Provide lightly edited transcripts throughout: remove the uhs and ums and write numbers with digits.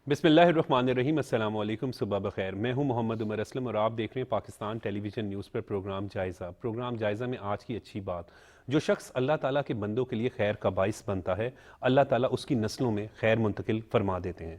بسم اللہ الرحمن الرحیم، السلام علیکم، صبح بخیر۔ میں ہوں محمد عمر اسلم اور آپ دیکھ رہے ہیں پاکستان ٹیلی ویژن نیوز پر پروگرام جائزہ میں آج کی اچھی بات۔ جو شخص اللہ تعالیٰ کے بندوں کے لیے خیر کا باعث بنتا ہے، اللہ تعالیٰ اس کی نسلوں میں خیر منتقل فرما دیتے ہیں۔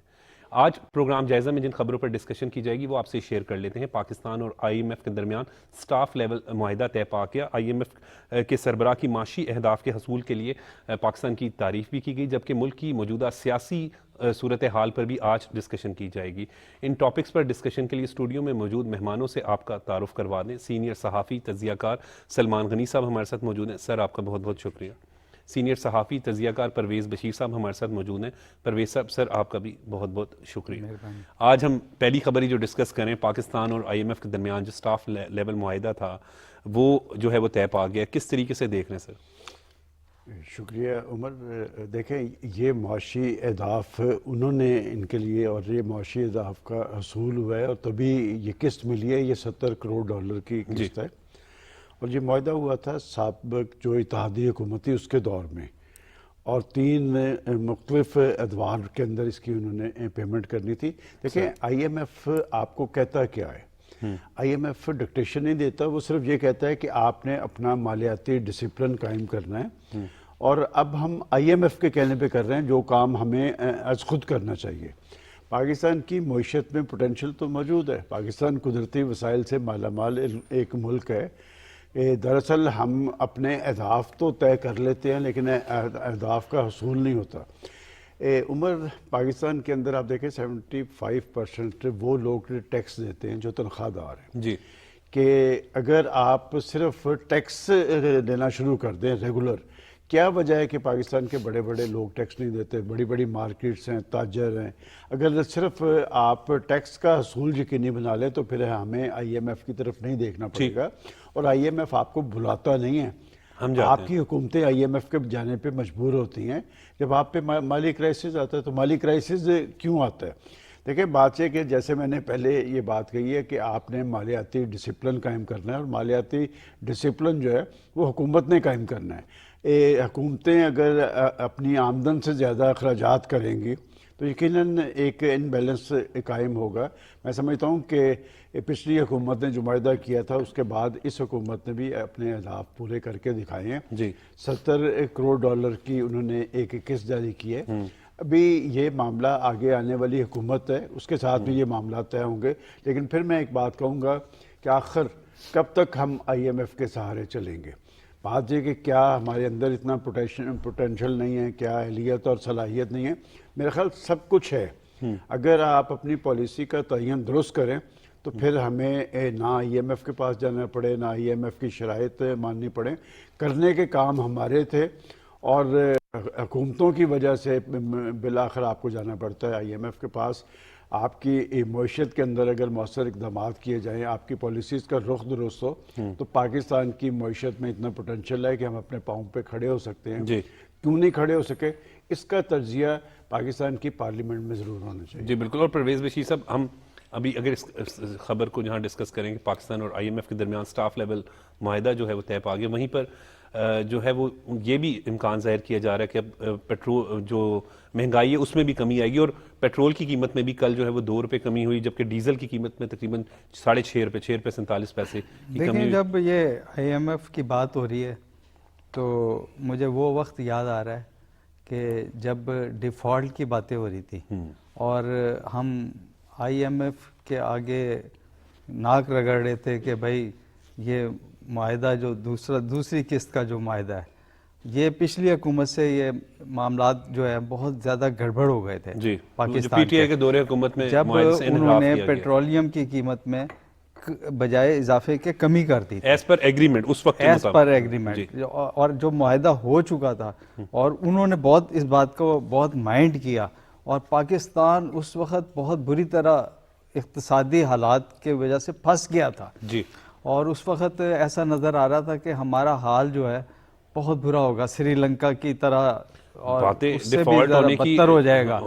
آج پروگرام جائزہ میں جن خبروں پر ڈسکشن کی جائے گی وہ آپ سے شیئر کر لیتے ہیں۔ پاکستان اور آئی ایم ایف کے درمیان سٹاف لیول معاہدہ طے پا گیا۔ آئی ایم ایف کے سربراہ کی معاشی اہداف کے حصول کے لیے پاکستان کی تعریف بھی کی گئی، جبکہ ملک کی موجودہ سیاسی صورتحال پر بھی آج ڈسکشن کی جائے گی۔ ان ٹاپکس پر ڈسکشن کے لیے اسٹوڈیو میں موجود مہمانوں سے آپ کا تعارف کروا دیں۔ سینئر صحافی تجزیہ کار سلمان غنی صاحب ہمارے ساتھ موجود ہیں، سر آپ کا بہت بہت شکریہ۔ سینئر صحافی تجزیہ کار پرویز بشیر صاحب ہمارے ساتھ موجود ہیں، پرویز صاحب سر آپ کا بھی بہت بہت شکریہ۔ آج ہم پہلی خبر ہی جو ڈسکس کریں، پاکستان اور آئی ایم ایف کے درمیان جو سٹاف لیول معاہدہ تھا وہ جو ہے وہ طے پا گیا، کس طریقے سے دیکھ رہے ہیں سر؟ شکریہ عمر۔ دیکھیں، یہ معاشی اہداف انہوں نے ان کے لیے، اور یہ معاشی اہداف کا حصول ہوا ہے اور تبھی یہ قسط ملی ہے۔ یہ $70 کروڑ کی قسط ہے، اور یہ معاہدہ ہوا تھا سابق جو اتحادی حکومت تھی اس کے دور میں، اور 3 مختلف ادوار کے اندر اس کی انہوں نے پیمنٹ کرنی تھی۔ دیکھیں، آئی ایم ایف آپ کو کہتا کیا ہے؟ آئی ایم ایف ڈکٹیشن نہیں دیتا، وہ صرف یہ کہتا ہے کہ آپ نے اپنا مالیاتی ڈسپلن قائم کرنا ہے، اور اب ہم آئی ایم ایف کے کہنے پہ کر رہے ہیں جو کام ہمیں از خود کرنا چاہیے۔ پاکستان کی معیشت میں پوٹینشیل تو موجود ہے، پاکستان قدرتی وسائل سے مالا مال ایک ملک ہے۔ دراصل ہم اپنے اہداف تو طے کر لیتے ہیں لیکن اہداف کا حصول نہیں ہوتا۔ عمر، پاکستان کے اندر آپ دیکھیں 75% وہ لوگ ٹیکس دیتے ہیں جو تنخواہ دار ہیں، جی، کہ اگر آپ صرف ٹیکس دینا شروع کر دیں ریگولر، کیا وجہ ہے کہ پاکستان کے بڑے بڑے لوگ ٹیکس نہیں دیتے؟ بڑی بڑی مارکیٹس ہیں، تاجر ہیں۔ اگر صرف آپ ٹیکس کا حصول یقینی بنا لیں تو پھر ہمیں آئی ایم ایف کی طرف نہیں دیکھنا پڑے گا، اور آئی ایم ایف آپ کو بلاتا نہیں ہے۔ آپ کی حکومتیں آئی ایم ایف کے جانے پہ مجبور ہوتی ہیں۔ جب آپ پہ مالی کرائسس آتا ہے تو مالی کرائسس کیوں آتا ہے؟ دیکھیں، بات یہ کہ جیسے میں نے پہلے یہ بات کہی ہے کہ آپ نے مالیاتی ڈسپلن قائم کرنا ہے، اور مالیاتی ڈسپلن جو ہے وہ حکومت نے قائم کرنا ہے۔ حکومتیں اگر اپنی آمدن سے زیادہ اخراجات کریں گی تو یقیناً ایک انبیلنس قائم ہوگا۔ میں سمجھتا ہوں کہ پچھلی حکومت نے جو معاہدہ کیا تھا اس کے بعد اس حکومت نے بھی اپنے اہداف پورے کر کے دکھائے ہیں۔ $70 کروڑ کی انہوں نے ایک قسط جاری کی ہے۔ ابھی یہ معاملہ آگے آنے والی حکومت ہے، اس کے ساتھ بھی یہ معاملات طے ہوں گے، لیکن پھر میں ایک بات کہوں گا کہ آخر کب تک ہم آئی ایم ایف کے سہارے چلیں گے؟ بات یہ کہ کیا ہمارے اندر اتنا پوٹینشل نہیں ہے، کیا اہلیت اور صلاحیت نہیں ہے؟ میرا خیال سب کچھ ہے۔ اگر آپ اپنی پالیسی کا تعین درست کریں تو پھر ہمیں نہ آئی ایم ایف کے پاس جانا پڑے، نہ آئی ایم ایف کی شرائط ماننی پڑے۔ کرنے کے کام ہمارے تھے، اور حکومتوں کی وجہ سے بالآخر آپ کو جانا پڑتا ہے آئی ایم ایف کے پاس۔ آپ کی معیشت کے اندر اگر مؤثر اقدامات کیے جائیں، آپ کی پالیسیز کا رخ درست ہو، تو پاکستان کی معیشت میں اتنا پوٹینشیل ہے کہ ہم اپنے پاؤں پہ کھڑے ہو سکتے ہیں۔ کیوں نہیں کھڑے ہو سکے؟ اس کا تجزیہ پاکستان کی پارلیمنٹ میں ضرور ہونا چاہیے۔ جی بالکل۔ اور پرویز بشیر صاحب، ہم ابھی اگر اس خبر کو جہاں ڈسکس کریں کہ پاکستان اور آئی ایم ایف کے درمیان سٹاف لیول معاہدہ جو ہے وہ طے پا گیا، وہیں پر جو ہے وہ یہ بھی امکان ظاہر کیا جا رہا ہے کہ اب پیٹرول جو مہنگائی ہے اس میں بھی کمی آئے گی، اور پیٹرول کی قیمت میں بھی کل جو ہے وہ $2 کمی ہوئی، جبکہ ڈیزل کی قیمت میں تقریباً $6.47 کی کمی ہوئی۔ جب یہ آئی ایم ایف کی بات ہو رہی ہے تو مجھے وہ وقت یاد آ رہا ہے کہ جب ڈیفالٹ کی باتیں ہو رہی تھی اور ہم آئی ایم ایف کے آگے ناک رگڑ رہے تھے کہ بھائی یہ معاہدہ جو دوسری قسط کا جو معاہدہ ہے، یہ پچھلی حکومت سے یہ معاملات جو ہے بہت زیادہ گڑبڑ ہو گئے تھے پاکستان پی ٹی آئی کے دور حکومت میں، جب انہوں نے پیٹرولیم کی قیمت میں بجائے اضافے کے کمی کر دی ایز پر ایگریمنٹ، اس وقت ایز پر ایگریمنٹ، اور جو معاہدہ ہو چکا تھا، اور انہوں نے بہت اس بات کو بہت مائنڈ کیا، اور پاکستان اس وقت بہت بری طرح اقتصادی حالات کی وجہ سے پھنس گیا تھا، اور اس وقت ایسا نظر آ رہا تھا کہ ہمارا حال جو ہے بہت برا ہوگا، سری لنکا کی طرح، اور اس سے بھی زیادہ بدتر ہو جائے گا۔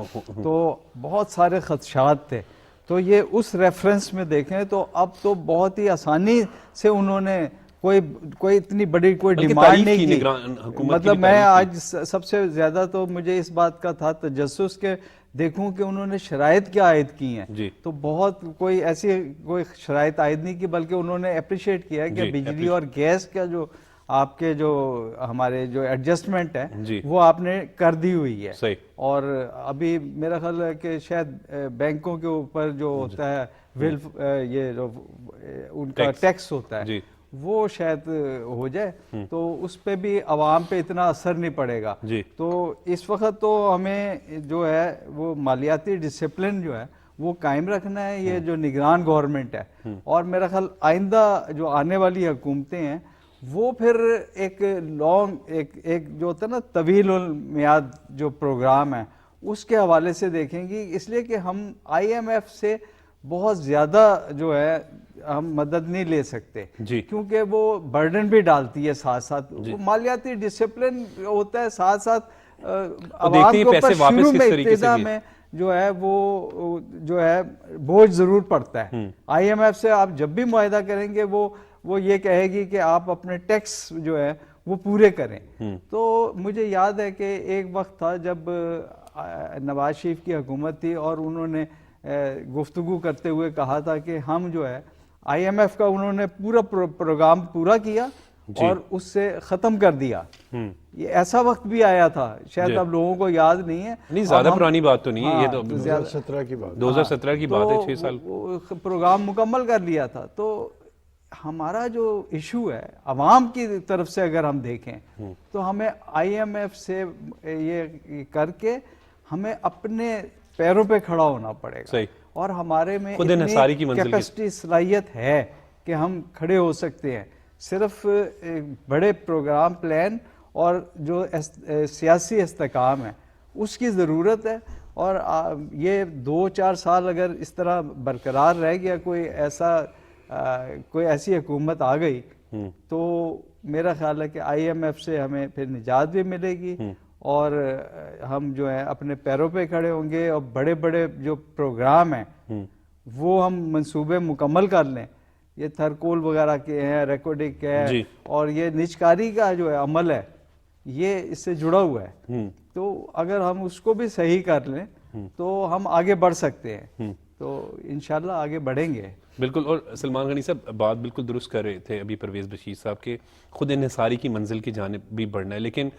تو بہت سارے خدشات تھے۔ تو یہ اس ریفرنس میں دیکھیں تو اب تو بہت ہی آسانی سے انہوں نے کوئی اتنی بڑی کوئی ڈیمانڈ نہیں کی۔ مطلب میں آج سب سے زیادہ تو مجھے اس بات کا تھا تجسس کہ دیکھوں کہ انہوں نے شرائط کیا عائد کی ہیں جی تو بہت کوئی ایسی کوئی شرائط عائد نہیں کی، بلکہ انہوں نے اپریشیٹ کیا ہے کہ جی، بجلی اور گیس کا جو آپ کے جو ہمارے جو ایڈجسٹمنٹ ہے جی وہ آپ نے کر دی ہوئی ہے. صحیح. اور ابھی میرا خیال ہے کہ شاید بینکوں کے اوپر جو ہوتا ہے یہ جو ان کا ٹیکس ہوتا ہے جی وہ شاید ہو جائے تو اس پہ بھی عوام پہ اتنا اثر نہیں پڑے گا. جی تو اس وقت تو ہمیں جو ہے وہ مالیاتی ڈسپلن جو ہے وہ قائم رکھنا ہے، یہ جو نگران گورنمنٹ ہے. اور میرا خیال آئندہ جو آنے والی حکومتیں ہیں وہ پھر ایک لانگ ایک جو ہوتا ہے نا طویل المیاد جو پروگرام ہے اس کے حوالے سے دیکھیں گی، اس لیے کہ ہم آئی ایم ایف سے بہت زیادہ جو ہے ہم مدد نہیں لے سکتے جی کیونکہ وہ برڈن بھی ڈالتی ہے ساتھ ساتھ. وہ مالیاتی ڈسپلن ہوتا ہے، ساتھ ساتھ عوام کے اوپر شروع میں ابتدا میں جو ہے وہ جو ہے بوجھ ضرور پڑتا ہے. آئی ایم ایف سے آپ جب بھی معاہدہ کریں گے وہ یہ کہے گی کہ آپ اپنے ٹیکس جو ہے وہ پورے کریں. تو مجھے یاد ہے کہ ایک وقت تھا جب نواز شریف کی حکومت تھی اور انہوں نے گفتگو کرتے ہوئے کہا تھا کہ ہم جو ہے آئی ایم ایف کا انہوں نے پورا پروگرام پورا کیا اور اس سے ختم کر دیا. یہ ایسا وقت بھی آیا تھا، شاید اب لوگوں کو یاد نہیں ہے. نہیں زیادہ پرانی بات تو نہیں ہے، یہ تو 2017 کی بات 2017 کی بات ہے، 6 سال پروگرام مکمل کر لیا تھا. تو ہمارا جو ایشو ہے عوام کی طرف سے اگر ہم دیکھیں تو ہمیں آئی ایم ایف سے یہ کر کے ہمیں اپنے پیروں پہ کھڑا ہونا پڑے گا. اور ہمارے میں اتنی کیپیسٹی صلاحیت ہے کہ ہم کھڑے ہو سکتے ہیں. صرف بڑے پروگرام پلان اور جو سیاسی استحکام ہے اس کی ضرورت ہے. اور یہ 2-4 سال اگر اس طرح برقرار رہ گیا، کوئی ایسی حکومت آ گئی تو میرا خیال ہے کہ آئی ایم ایف سے ہمیں پھر نجات بھی ملے گی اور ہم جو ہے اپنے پیروں پہ کھڑے ہوں گے. اور بڑے بڑے جو پروگرام ہیں وہ ہم منصوبے مکمل کر لیں. یہ تھرکول وغیرہ کے ہیں، ریکارڈنگ ہے اور یہ نجکاری کا جو ہے عمل ہے یہ اس سے جڑا ہوا ہے. تو اگر ہم اس کو بھی صحیح کر لیں تو ہم آگے بڑھ سکتے ہیں. تو انشاءاللہ آگے بڑھیں گے. بالکل. اور سلمان غنی صاحب بات بالکل درست کر رہے تھے ابھی پرویز بشیر صاحب کے، خود انحصاری کی منزل کی جانب بھی بڑھنا ہے. لیکن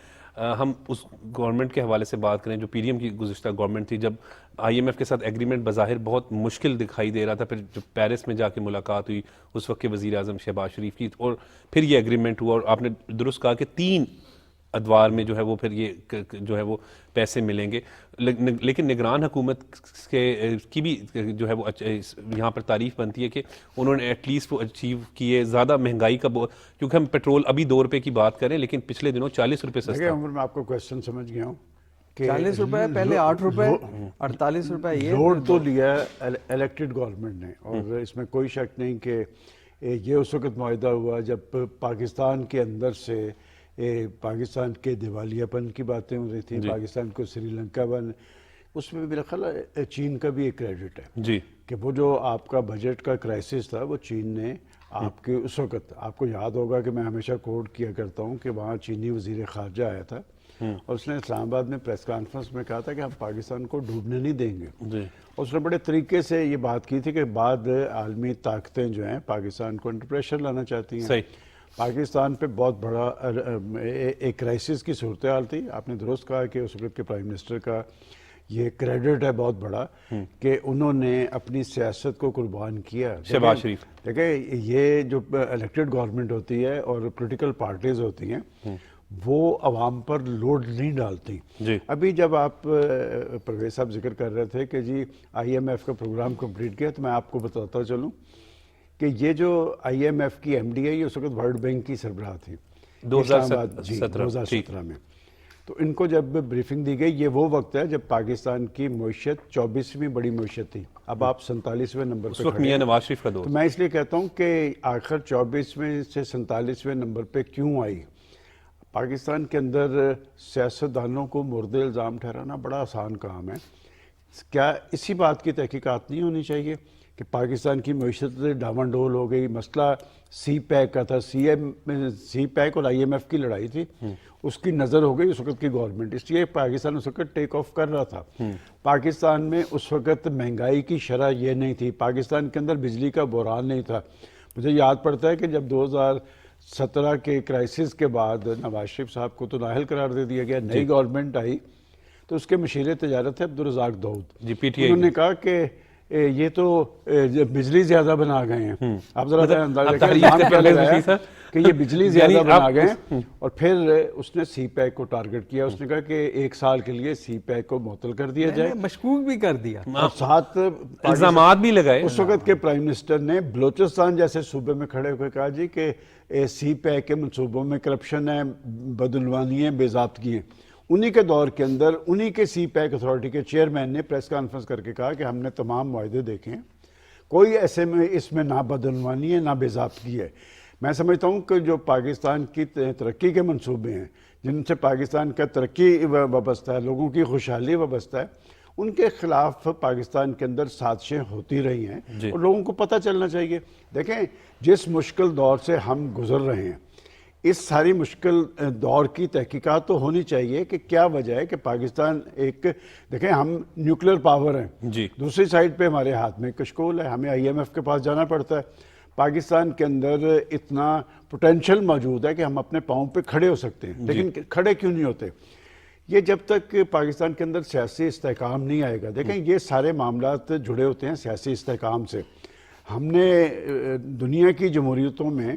ہم اس گورنمنٹ کے حوالے سے بات کریں جو پی ڈی ایم کی گزشتہ گورنمنٹ تھی، جب آئی ایم ایف کے ساتھ ایگریمنٹ بظاہر بہت مشکل دکھائی دے رہا تھا، پھر جب پیرس میں جا کے ملاقات ہوئی اس وقت کے وزیر اعظم شہباز شریف کی اور پھر یہ ایگریمنٹ ہوا، اور آپ نے درست کہا کہ 3 ادوار میں جو ہے وہ پھر یہ جو ہے وہ پیسے ملیں گے. لیکن نگران حکومت کی بھی جو ہے وہ یہاں پر تعریف بنتی ہے کہ انہوں نے ایٹ لیسٹ وہ اچیو کیے. زیادہ مہنگائی کا کیونکہ ہم پیٹرول ابھی 2 روپے کی بات کریں لیکن پچھلے دنوں 40 روپے سستا. میں آپ کو کوشچن سمجھ گیا ہوں کہ 40 روپے پہلے 8 روپے 48 روپے. یہ لوڈ تو لیا الیکٹڈ گورنمنٹ نے، اور اس میں کوئی شک نہیں کہ یہ اس وقت معاہدہ ہوا جب پاکستان کے اندر سے پاکستان کے دیوالیہ پن کی باتیں ہو رہی تھیں، پاکستان کو سری لنکا بن. اس میں میرا خیال ہے چین کا بھی ایک کریڈٹ ہے جی کہ وہ جو آپ کا بجٹ کا کرائسس تھا وہ چین نے آپ کے اس وقت، آپ کو یاد ہوگا کہ میں ہمیشہ کوٹ کیا کرتا ہوں کہ وہاں چینی وزیر خارجہ آیا تھا اور اس نے اسلام آباد میں پریس کانفرنس میں کہا تھا کہ ہم پاکستان کو ڈوبنے نہیں دیں گے. اس نے بڑے طریقے سے یہ بات کی تھی کہ بعد عالمی طاقتیں جو ہیں پاکستان کو انڈر پریشر لانا چاہتی ہیں. پاکستان پہ بہت بڑا ایک کرائسس کی صورتحال تھی. آپ نے درست کہا کہ اس وقت کے پرائم منسٹر کا یہ کریڈٹ ہے بہت بڑا کہ انہوں نے اپنی سیاست کو قربان کیا. شہباز شریف دیکھیں یہ جو الیکٹڈ گورنمنٹ ہوتی ہے اور پولیٹیکل پارٹیز ہوتی ہیں وہ عوام پر لوڈ نہیں ڈالتی. ابھی جب آپ پرویز صاحب ذکر کر رہے تھے کہ جی آئی ایم ایف کا پروگرام کمپلیٹ کیا، تو میں آپ کو بتاتا چلوں کہ یہ جو آئی ایم ایف کی ایم ڈی ہے یہ اس وقت ورلڈ بینک کی سربراہ تھی 2017 میں. تو ان کو جب بریفنگ دی گئی، یہ وہ وقت ہے جب پاکستان کی معیشت 24ویں بڑی معیشت تھی. اب آپ 47ویں نمبر پہ میاں نواز شریف کا دور. تو میں اس لیے کہتا ہوں کہ آخر 24ویں سے 47ویں نمبر پہ کیوں آئی. پاکستان کے اندر سیاستدانوں کو مورد الزام ٹھہرانا بڑا آسان کام ہے. کیا اسی بات کی تحقیقات نہیں ہونی چاہیے کہ پاکستان کی معیشت ڈاون ڈول ہو گئی. مسئلہ سی پیک کا تھا, سی پیک اور آئی ایم ایف کی لڑائی تھی, اس کی نظر ہو گئی اس وقت کی گورنمنٹ, اس لیے پاکستان اس وقت ٹیک آف کر رہا تھا. پاکستان میں اس وقت مہنگائی کی شرح یہ نہیں تھی, پاکستان کے اندر بجلی کا بحران نہیں تھا. مجھے یاد پڑتا ہے کہ جب 2017 کے کرائسس کے بعد نواز شریف صاحب کو تو نااہل قرار دے دیا گیا, نئی گورنمنٹ آئی تو اس کے مشیر تجارت تھے عبدالرزاق داؤد. جی, پی ٹی آئی انہوں نے کہا کہ یہ تو بجلی زیادہ بنا گئے ہیں. آپ ذرا اندازہ کریں کہ یہ بجلی زیادہ بنا گئے ہیں. اور پھر اس نے سی پیک کو ٹارگٹ کیا, اس نے کہا کہ 1 سال کے لیے سی پیک کو معطل کر دیا جائے, مشکوک بھی کر دیا, اور ساتھ الزامات بھی لگائے. اس وقت کے پرائم منسٹر نے بلوچستان جیسے صوبے میں کھڑے ہوئے کہا جی کہ سی پیک کے منصوبوں میں کرپشن ہے, بدعنوانی ہے, بے ضابطگی ہے. انہی کے دور کے اندر انہی کے سی پیک اتھارٹی کے چیئرمین نے پریس کانفرنس کر کے کہا کہ ہم نے تمام معاہدے دیکھے ہیں, کوئی ایسے میں اس میں نہ بدعنوانی ہے نہ بے ضابطگی ہے. میں سمجھتا ہوں کہ جو پاکستان کی ترقی کے منصوبے ہیں, جن سے پاکستان کا ترقی وابستہ ہے, لوگوں کی خوشحالی وابستہ ہے, ان کے خلاف پاکستان کے اندر سازشیں ہوتی رہی ہیں, اور لوگوں کو پتہ چلنا چاہیے. دیکھیں جس مشکل دور سے ہم گزر رہے ہیں, اس ساری مشکل دور کی تحقیقات تو ہونی چاہیے کہ کیا وجہ ہے کہ پاکستان ایک, دیکھیں ہم نیوکلیر پاور ہیں, دوسری سائڈ پہ ہمارے ہاتھ میں کشکول ہے, ہمیں آئی ایم ایف کے پاس جانا پڑتا ہے. پاکستان کے اندر اتنا پوٹینشل موجود ہے کہ ہم اپنے پاؤں پہ کھڑے ہو سکتے ہیں, لیکن کھڑے کیوں نہیں ہوتے؟ یہ جب تک پاکستان کے اندر سیاسی استحکام نہیں آئے گا. دیکھیں یہ سارے معاملات جڑے ہوتے ہیں سیاسی استحکام سے. ہم نے دنیا کی جمہوریتوں میں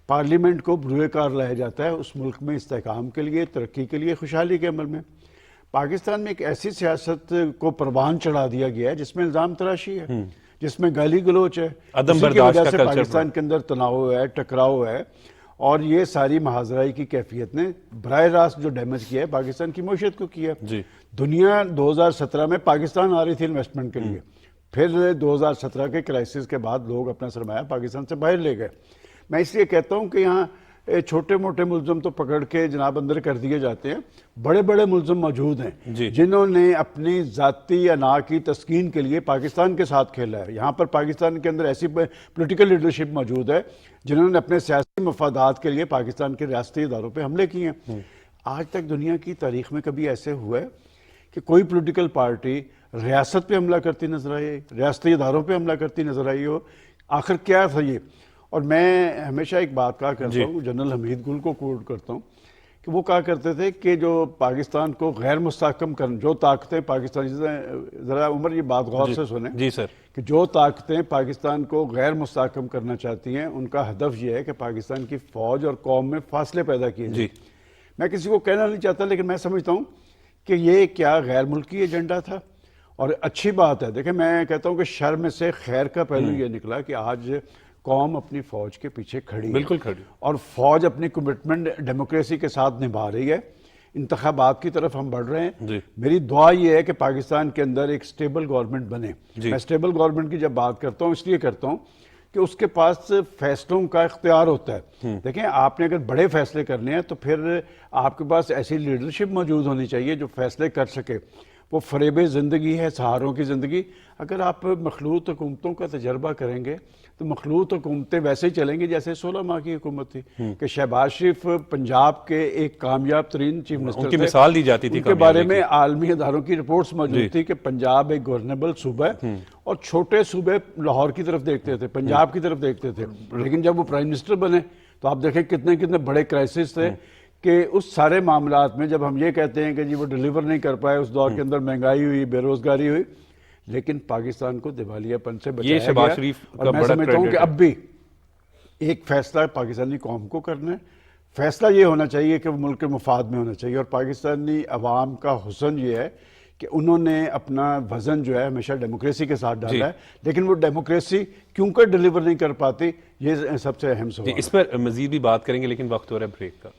پارلیمنٹ کو بروئے کار لایا جاتا ہے اس ملک میں استحکام کے لیے, ترقی کے لیے, خوشحالی کے عمل میں. پاکستان میں ایک ایسی سیاست کو پروان چڑھا دیا گیا ہے جس میں الزام تراشی ہے, جس میں گالی گلوچ ہے, عدم اسی کی برداشت وجہ کا سے کلچر پاکستان کے اندر تناؤ ہے, ٹکراؤ ہے, اور یہ ساری محاذرائی کی کیفیت نے براہ راست جو ڈیمیج کیا ہے پاکستان کی معیشت کو کیا. دنیا 2017 میں پاکستان آ رہی تھی انویسٹمنٹ کے لیے, پھر 2017 کے کرائسس کے بعد لوگ اپنا سرمایہ پاکستان سے باہر لے گئے. میں اس لیے کہتا ہوں کہ یہاں چھوٹے موٹے ملزم تو پکڑ کے جناب اندر کر دیے جاتے ہیں, بڑے بڑے ملزم موجود ہیں جنہوں نے اپنی ذاتی انا کی تسکین کے لیے پاکستان کے ساتھ کھیلا ہے. یہاں پر پاکستان کے اندر ایسی پولیٹیکل لیڈرشپ موجود ہے جنہوں نے اپنے سیاسی مفادات کے لیے پاکستان کے ریاستی اداروں پہ حملے کیے ہیں. آج تک دنیا کی تاریخ میں کبھی ایسے ہوا ہے کہ کوئی پولیٹیکل پارٹی ریاست پہ حملہ کرتی نظر آئی, ریاستی اداروں پہ حملہ کرتی نظر آئی ہو؟ آخر کیا تھا یہ؟ اور میں ہمیشہ ایک بات کہا کرتا ہوں, جنرل حمید گل کو کوٹ کرتا ہوں کہ وہ کہا کرتے تھے کہ جو پاکستان کو غیر مستحکم کرنے, جو طاقتیں پاکستان, ذرا عمر یہ بات غور سے سنیں, جی سر, کہ جو طاقتیں پاکستان کو غیر مستحکم کرنا چاہتی ہیں ان کا ہدف یہ ہے کہ پاکستان کی فوج اور قوم میں فاصلے پیدا کیے جائیں. میں کسی کو کہنا نہیں چاہتا, لیکن میں سمجھتا ہوں کہ یہ کیا غیر ملکی ایجنڈا تھا, اور اچھی بات ہے. دیکھیں میں کہتا ہوں کہ شر میں سے خیر کا پہلو یہ نکلا کہ آج قوم اپنی فوج کے پیچھے کھڑی ہے, بالکل کھڑی, اور فوج اپنی کمٹمنٹ ڈیموکریسی کے ساتھ نبھا رہی ہے. انتخابات کی طرف ہم بڑھ رہے ہیں. میری دعا یہ ہے کہ پاکستان کے اندر ایک سٹیبل گورنمنٹ بنے. میں سٹیبل گورنمنٹ کی جب بات کرتا ہوں اس لیے کرتا ہوں کہ اس کے پاس فیصلوں کا اختیار ہوتا ہے. دیکھیں آپ نے اگر بڑے فیصلے کرنے ہیں تو پھر آپ کے پاس ایسی لیڈرشپ موجود ہونی چاہیے جو فیصلے کر سکے. وہ فریب زندگی ہے, سہاروں کی زندگی. اگر آپ مخلوط حکومتوں کا تجربہ کریں گے تو مخلوط حکومتیں ویسے ہی چلیں گی جیسے 16 ماہ کی حکومت تھی کہ شہباز شریف پنجاب کے ایک کامیاب ترین چیف منسٹر تھے. ان کی مثال دی جاتی تھی, ان کے بارے میں عالمی اداروں کی رپورٹس موجود تھی کہ پنجاب ایک گورنیبل صوبہ ہے, اور چھوٹے صوبے لاہور کی طرف دیکھتے تھے, پنجاب کی طرف دیکھتے تھے. لیکن جب وہ پرائم منسٹر بنے تو آپ دیکھیں کتنے بڑے کرائسس تھے کہ اس سارے معاملات میں جب ہم یہ کہتے ہیں کہ جی وہ ڈیلیور نہیں کر پائے, اس دور کے اندر مہنگائی ہوئی, بے روزگاری ہوئی, لیکن پاکستان کو دیوالیہ پن سے بچایا گیا. شہباز شریف اور میں سمجھتا ہوں کہ اب بھی ایک فیصلہ پاکستانی قوم کو کرنا ہے. فیصلہ یہ ہونا چاہیے کہ وہ ملک کے مفاد میں ہونا چاہیے, اور پاکستانی عوام کا حسن یہ ہے کہ انہوں نے اپنا وزن جو ہے ہمیشہ ڈیموکریسی کے ساتھ ڈالا ہے, لیکن وہ ڈیموکریسی کیوں کر ڈیلیور نہیں کر پاتی, یہ سب سے اہم سوال ہے. اس پر مزید بھی بات کریں گے, لیکن وقت ہو رہا ہے بریک کا.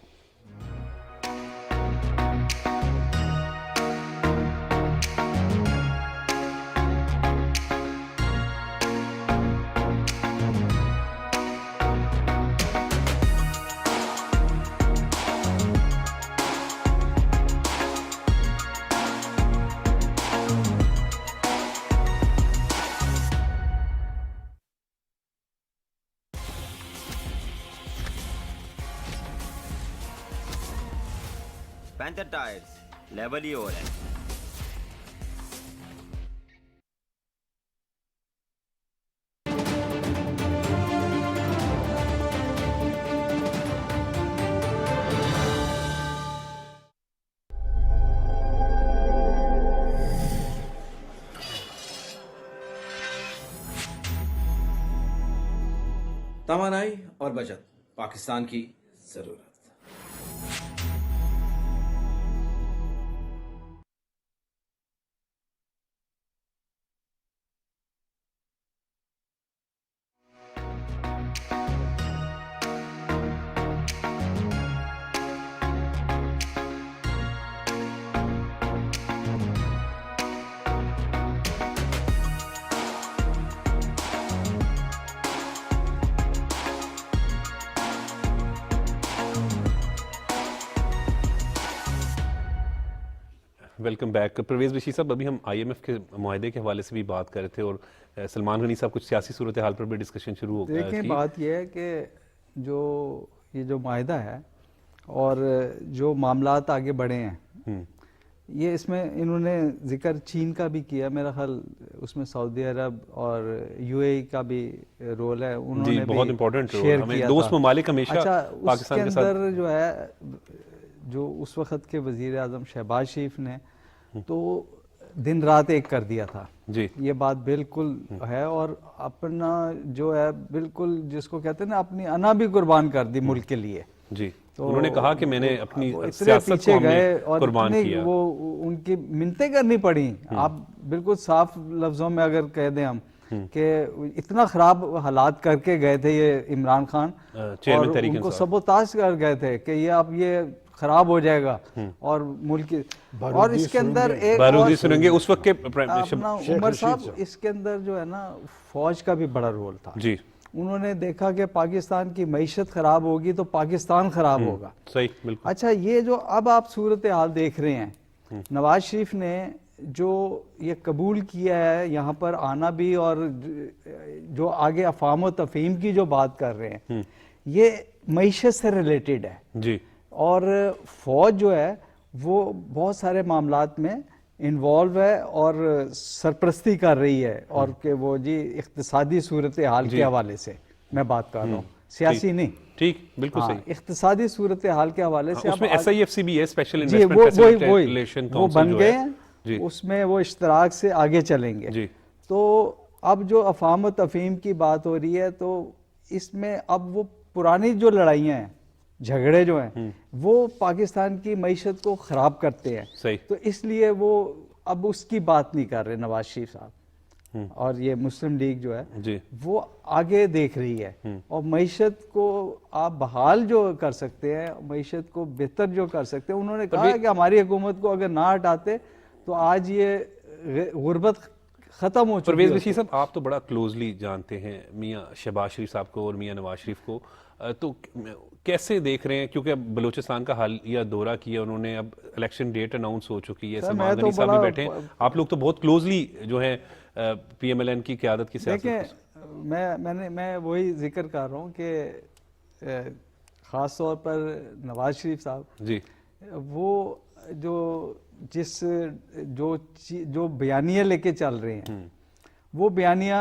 پینتھر ٹائرز لیول ہی اور ہے. توانائی اور بچت پاکستان کی ضرورت. Welcome back. پرویز بشیر صاحب, ابھی ہم آئی ایم ایف کے معاہدے کے حوالے سے بھی بات کر رہے تھے اور سلمان غنی صاحب کچھ سیاسی صورتحال پر بھی ڈسکشن شروع ہو گیا. دیکھیں بات یہ ہے کہ یہ جو معاہدہ ہے اور جو معاملات آگے بڑھے ہیں, یہ اس میں انہوں نے ذکر چین کا بھی کیا, میرا خیال اس میں سعودی عرب اور یو اے ای کا بھی رول ہے, انہوں نے بہت امپورٹنٹ شیئر رول, ہمیں کیا دوست تھا. ممالک ہمیشہ اچھا, پاکستان کے ساتھ. اس کے اندر جو ہے جو اس وقت کے وزیر اعظم شہباز شریف نے تو دن رات ایک کر دیا تھا. جی یہ بات بالکل ہے, اور اپنا جو ہے بالکل جس کو کہتے ہیں نا اپنی انا بھی قربان کر دی ملک کے لیے. جی انہوں نے کہا کہ میں نے اپنی اتنے سیاست پیچھے کو ہم گئے نے اور قربان اتنی کیا. وہ ان کی منتیں کرنی پڑی. آپ بالکل صاف لفظوں میں اگر کہہ دیں ہم کہ اتنا خراب حالات کر کے گئے تھے یہ عمران خان, اور ان کو سبوتاژ کر گئے تھے کہ یہ اب یہ خراب ہو جائے گا اور ملک, اور اس کے اندر ایک بارودی سرنگیں اس وقت کے اپنا عمر صاحب, اس کے اندر جو ہے نا فوج کا بھی بڑا رول تھا. جی انہوں نے دیکھا کہ پاکستان کی معیشت خراب ہوگی تو پاکستان خراب ہوگا. صحیح, بالکل. اچھا, یہ جو اب آپ صورتحال دیکھ رہے ہیں, نواز شریف نے جو یہ قبول کیا ہے یہاں پر آنا بھی, اور جو آگے افہام و تفہیم کی جو بات کر رہے ہیں, یہ معیشت سے ریلیٹڈ ہے. جی, اور فوج جو ہے وہ بہت سارے معاملات میں انوالو ہے اور سرپرستی کر رہی ہے, اور کہ وہ جی اقتصادی صورتحال کے حوالے سے میں بات کر رہا ہوں, سیاسی نہیں. ٹھیک, بالکل صحیح. اقتصادی صورتحال کے حوالے سے اس میں ایس آئی ایف سی بھی ہے, اسپیشل جی انویسٹمنٹ وہ بن گئے ہیں, اس میں وہ اشتراک سے آگے چلیں گے. تو اب جو افہام و تفہیم کی بات ہو رہی ہے, تو اس میں اب وہ پرانی جو لڑائیاں ہیں, جھگڑے جو ہیں, وہ پاکستان کی معیشت کو خراب کرتے ہیں. صحیح. تو اس لیے وہ اب اس کی بات نہیں کر رہے نواز شریف صاحب, اور یہ مسلم لیگ جو ہے جی وہ آگے دیکھ رہی ہے, اور معیشت کو آپ بحال جو کر سکتے ہیں, معیشت کو بہتر جو کر سکتے ہیں, انہوں نے کہا ہے کہ ہماری حکومت کو اگر نہ ہٹاتے تو آج یہ غربت ختم ہو چکی. پرویز بشیر صاحب, آپ تو بڑا کلوزلی جانتے ہیں میاں شہباز شریف صاحب کو اور میاں نواز شریف کو, تو کیسے دیکھ رہے ہیں, کیونکہ اب بلوچستان کا حالیہ دورہ کیا انہوں نے, اب الیکشن ڈیٹ اناؤنس ہو چکی ہے, سلمان غنی صاحب بھی بیٹھے ہیں, آپ لوگ تو بہت کلوزلی جو ہے پی ایم ایل این کی قیادت کی سیاست. دیکھیں, میں وہی ذکر کر رہا ہوں کہ خاص طور پر نواز شریف صاحب جی وہ جو بیانیہ لے کے چل رہے ہیں, وہ بیانیہ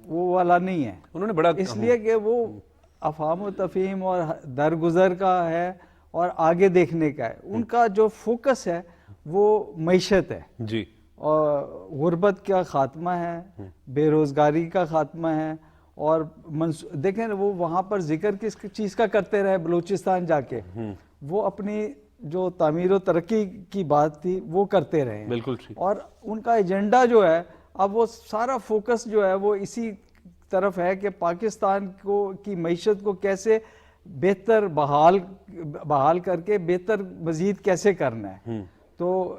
وہ والا نہیں ہے. انہوں نے بڑا, اس لیے کہ وہ افہام و تفہیم اور درگزر کا ہے اور آگے دیکھنے کا ہے. ان کا جو فوکس ہے وہ معیشت ہے. جی, اور غربت کا خاتمہ ہے, بے روزگاری کا خاتمہ ہے, اور دیکھیں وہ وہاں پر ذکر کس چیز کا کرتے رہے بلوچستان جا کے, وہ اپنی جو تعمیر و ترقی کی بات تھی وہ کرتے رہے ہیں. بالکل. اور ان کا ایجنڈا جو ہے اب وہ سارا فوکس جو ہے وہ اسی طرف ہے کہ پاکستان کی معیشت کو کیسے بہتر بحال کر کے بہتر مزید کیسے کرنا ہے. تو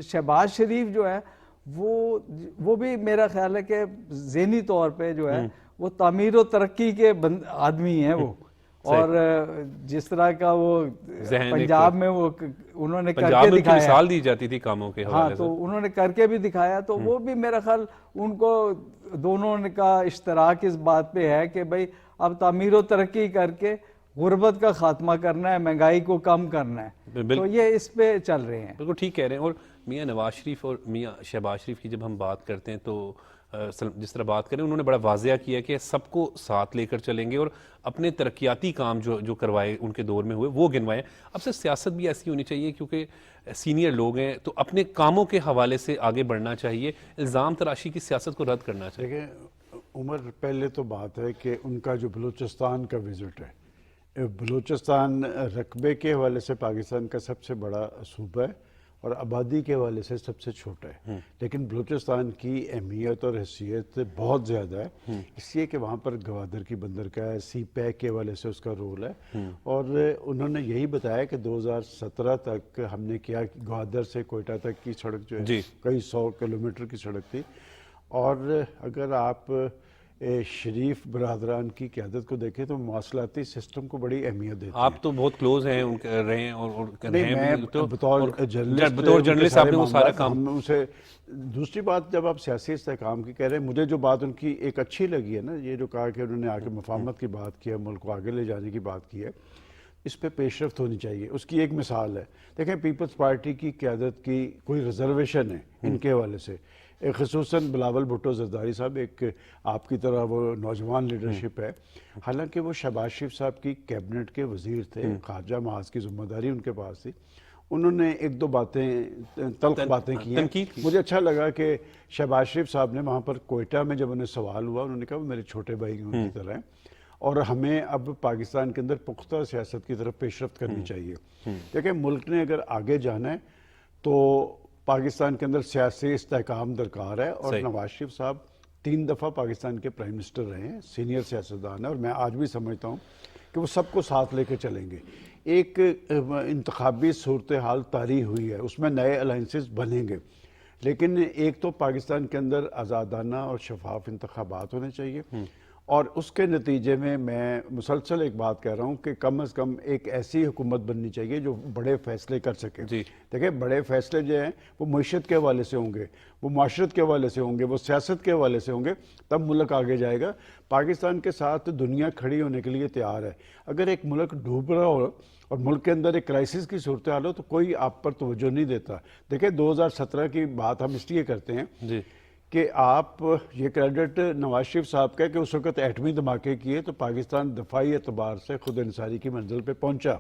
شہباز شریف جو ہے وہ بھی میرا خیال ہے کہ ذہنی طور پہ جو ہے وہ تعمیر و ترقی کے آدمی ہیں وہ, اور جس طرح کا وہ پنجاب میں وہ انہوں نے کر کے دکھایا, مثال دی جاتی تھی کاموں کے حوالے سے, تو انہوں نے کر کے بھی دکھایا. تو وہ بھی میرا خیال ان کو دونوں کا اشتراک اس بات پہ ہے کہ بھئی اب تعمیر و ترقی کر کے غربت کا خاتمہ کرنا ہے, مہنگائی کو کم کرنا ہے. تو یہ اس پہ چل رہے ہیں. بالکل ٹھیک کہہ رہے ہیں. اور میاں نواز شریف اور میاں شہباز شریف کی جب ہم بات کرتے ہیں تو جس طرح بات کریں انہوں نے بڑا واضح کیا کہ سب کو ساتھ لے کر چلیں گے اور اپنے ترقیاتی کام جو کروائے ان کے دور میں ہوئے وہ گنوائے. اب سے سیاست بھی ایسی ہونی چاہیے کیونکہ سینئر لوگ ہیں تو اپنے کاموں کے حوالے سے آگے بڑھنا چاہیے, الزام تراشی کی سیاست کو رد کرنا چاہیے. دیکھیں عمر, پہلے تو بات ہے کہ ان کا جو بلوچستان کا وزٹ ہے, بلوچستان رقبے کے حوالے سے پاکستان کا سب سے بڑا صوبہ ہے اور آبادی کے حوالے سے سب سے چھوٹا ہے, لیکن بلوچستان کی اہمیت اور حیثیت بہت زیادہ ہے, اس لیے کہ وہاں پر گوادر کی بندرگاہ ہے, سی پیک کے حوالے سے اس کا رول ہے. اور انہوں نے یہی بتایا کہ 2017 تک ہم نے کیا, گوادر سے کوئٹہ تک کی سڑک جو ہے کئی 100 کلومیٹر کی سڑک تھی. اور اگر آپ شریف برادران کی قیادت کو دیکھیں تو مواصلاتی سسٹم کو بڑی اہمیت دیتے ہیں. آپ تو بہت کلوز ہیں ان کے رہے ہیں اور بطور جرنلسٹ آپ نے وہ سارا کام. ہم اسے دوسری بات, جب آپ سیاسی استحکام کی کہہ رہے ہیں, مجھے جو بات ان کی ایک اچھی لگی ہے نا, یہ جو کہا کہ انہوں نے آگے مفاہمت کی بات کی ہے, ملک کو آگے لے جانے کی بات کی ہے, اس پہ پیش رفت ہونی چاہیے. اس کی ایک مثال ہے, دیکھیں پیپلز پارٹی کی قیادت کی کوئی ریزرویشن ہے ان کے حوالے سے, خصوصاً بلاول بھٹو زرداری صاحب ایک آپ کی طرح وہ نوجوان لیڈرشپ ہے, حالانکہ وہ شہباز شریف صاحب کی کیبنٹ کے وزیر تھے, خارجہ محاذ کی ذمہ داری ان کے پاس تھی. انہوں نے ایک دو باتیں تلخ باتیں کی ہیں. مجھے اچھا لگا کہ شہباز شریف صاحب نے وہاں پر کوئٹہ میں جب انہیں سوال ہوا, انہوں نے کہا وہ میرے چھوٹے بھائی کی طرح ہیں اور ہمیں اب پاکستان کے اندر پختہ سیاست کی طرف پیش رفت کرنی چاہیے. دیکھیں ملک نے اگر آگے جانا ہے تو پاکستان کے اندر سیاسی استحکام درکار ہے, اور نواز شریف صاحب 3 دفعہ پاکستان کے پرائم منسٹر رہے ہیں, سینئر سیاستدان ہیں, اور میں آج بھی سمجھتا ہوں کہ وہ سب کو ساتھ لے کے چلیں گے. ایک انتخابی صورتحال طاری ہوئی ہے, اس میں نئے الائنسز بنیں گے, لیکن ایک تو پاکستان کے اندر آزادانہ اور شفاف انتخابات ہونے چاہیے, اور اس کے نتیجے میں مسلسل ایک بات کہہ رہا ہوں کہ کم از کم ایک ایسی حکومت بننی چاہیے جو بڑے فیصلے کر سکے. دیکھیں بڑے فیصلے جو ہیں وہ معیشت کے حوالے سے ہوں گے, وہ معاشرت کے حوالے سے ہوں گے, وہ سیاست کے حوالے سے ہوں گے, تب ملک آگے جائے گا. پاکستان کے ساتھ دنیا کھڑی ہونے کے لیے تیار ہے. اگر ایک ملک ڈوب رہا ہو اور ملک کے اندر ایک کرائسس کی صورتحال ہو تو کوئی آپ پر توجہ نہیں دیتا. دیکھیں 2017 کی بات ہم اس لیے کرتے ہیں کہ آپ یہ کریڈٹ نواز شریف صاحب کا کہ اس وقت ایٹمی دھماکے کیے تو پاکستان دفاعی اعتبار سے خود انحصاری کی منزل پہ پہنچا.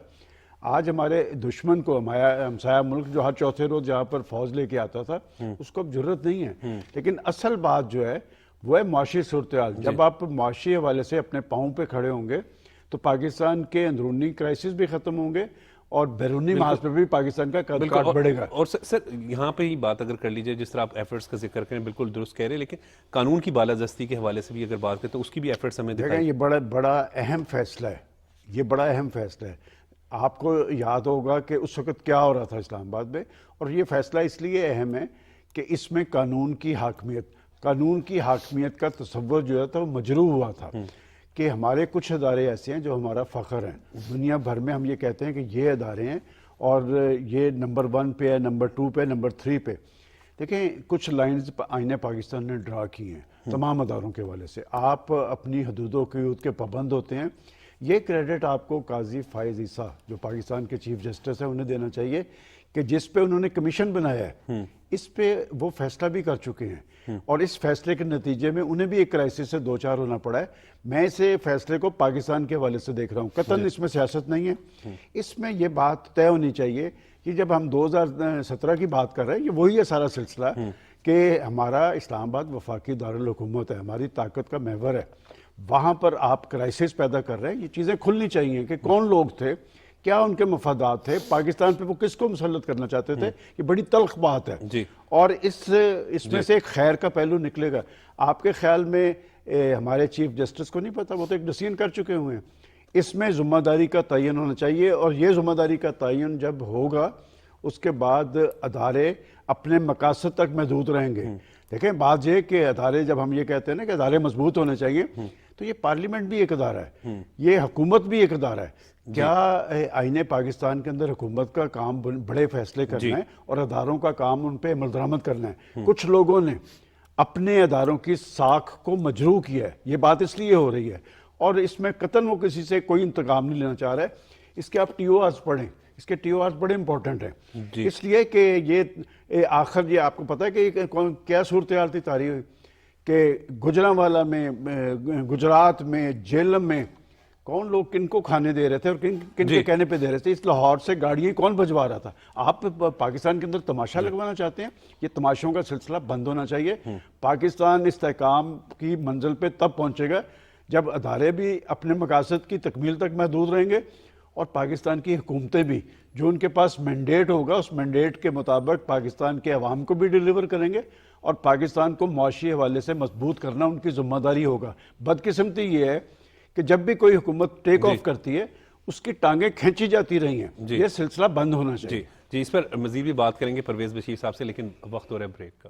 آج ہمارے دشمن کو, ہمسایہ ملک جو ہر چوتھے روز جہاں پر فوج لے کے آتا تھا, اس کو اب ضرورت نہیں ہے. لیکن اصل بات جو ہے وہ ہے معاشی صورتحال. جب آپ معاشی حوالے سے اپنے پاؤں پہ کھڑے ہوں گے تو پاکستان کے اندرونی کرائسس بھی ختم ہوں گے اور بیرونی محاذ پہ بھی پاکستان کا قد بڑھے گا. اور سر یہاں پہ ہی بات اگر کر لیجئے, جس طرح آپ ایفرٹس کا ذکر کریں بالکل درست کہہ رہے ہیں, لیکن قانون کی بالادستی کے حوالے سے بھی اگر بات کریں تو اس کی بھی ایفرٹس ہمیں دیکھیں. یہ بڑا اہم فیصلہ ہے, یہ بڑا اہم فیصلہ ہے. آپ کو یاد ہوگا کہ اس وقت کیا ہو رہا تھا اسلام آباد میں, اور یہ فیصلہ اس لیے اہم ہے کہ اس میں قانون کی حاکمیت کا تصور جو ہے تھا وہ مجروح ہوا تھا. کہ ہمارے کچھ ادارے ایسے ہیں جو ہمارا فخر ہیں, دنیا بھر میں ہم یہ کہتے ہیں کہ یہ ادارے ہیں اور یہ نمبر 1 پہ ہے, نمبر 2 پہ, نمبر 3 پہ. دیکھیں کچھ لائنز آئین پاکستان نے ڈرا کی ہیں تمام اداروں کے حوالے سے. آپ اپنی حدود و قیود کے پابند ہوتے ہیں. یہ کریڈٹ آپ کو قاضی فائز عیسیٰ جو پاکستان کے چیف جسٹس ہیں انہیں دینا چاہیے کہ جس پہ انہوں نے کمیشن بنایا ہے اس پہ وہ فیصلہ بھی کر چکے ہیں, اور اس فیصلے کے نتیجے میں انہیں بھی ایک کرائسس سے 2-4 ہونا پڑا ہے. میں اسے فیصلے کو پاکستان کے حوالے سے دیکھ رہا ہوں, قطعاً اس میں سیاست نہیں ہے. اس میں یہ بات طے ہونی چاہیے کہ جب ہم 2017 کی بات کر رہے ہیں, یہ وہی ہے سارا سلسلہ کہ ہمارا اسلام آباد وفاقی دارالحکومت ہے, ہماری طاقت کا محور ہے. وہاں پر آپ کرائسس پیدا کر رہے ہیں. یہ چیزیں کھلنی چاہیے کہ کون لوگ تھے, کیا ان کے مفادات تھے, پاکستان پہ وہ کس کو مسلط کرنا چاہتے تھے. یہ بڑی تلخ بات ہے, اور اس میں سے ایک خیر کا پہلو نکلے گا. آپ کے خیال میں ہمارے چیف جسٹس کو نہیں پتا, وہ تو ایک ڈیسیژن کر چکے ہوئے ہیں. اس میں ذمہ داری کا تعین ہونا چاہیے, اور یہ ذمہ داری کا تعین جب ہوگا اس کے بعد ادارے اپنے مقاصد تک محدود رہیں گے. دیکھیں بات یہ کہ ادارے, جب ہم یہ کہتے ہیں نا کہ ادارے مضبوط ہونے چاہیے, تو یہ پارلیمنٹ بھی ایک ادارہ ہے, یہ حکومت بھی ایک ادارہ ہے. کیا آئین پاکستان کے اندر حکومت کا کام بڑے فیصلے کرنا ہے اور اداروں کا کام ان پہ عمل درآمد کرنا ہے. کچھ لوگوں نے اپنے اداروں کی ساکھ کو مجروح کیا ہے. یہ بات اس لیے ہو رہی ہے, اور اس میں قطعاً وہ کسی سے کوئی انتقام نہیں لینا چاہ رہا ہے. اس کے آپ ٹی او آرز پڑھیں, اس کے TORs بڑے امپورٹنٹ ہیں جی۔ اس لیے کہ یہ آخر یہ آپ کو پتہ ہے کہ کیا صورتحال تھی تاریخ کہ گجرانوالہ میں گجرات میں جیلم میں کون لوگ کن کو کھانے دے رہے تھے اور کن کے کہنے پہ دے رہے تھے. اس لاہور سے گاڑیاں کون بھجوا رہا تھا؟ آپ پاکستان کے اندر تماشا لگوانا چاہتے ہیں؟ یہ تماشوں کا سلسلہ بند ہونا چاہیے. پاکستان استحکام کی منزل پہ تب پہنچے گا جب ادارے بھی اپنے مقاصد کی تکمیل تک محدود رہیں گے اور پاکستان کی حکومتیں بھی جو ان کے پاس مینڈیٹ ہوگا اس مینڈیٹ کے مطابق پاکستان کے عوام کو بھی ڈیلیور کریں گے اور پاکستان کو معاشی حوالے سے مضبوط کرنا ان کی ذمہ داری ہوگا. بدقسمتی یہ ہے کہ جب بھی کوئی حکومت ٹیک آف کرتی ہے اس کی ٹانگیں کھینچی جاتی رہی ہیں. یہ سلسلہ بند ہونا چاہیے. جی اس پر مزید بھی بات کریں گے پرویز بشیر صاحب سے، لیکن وقت ہو رہا ہے بریک کا.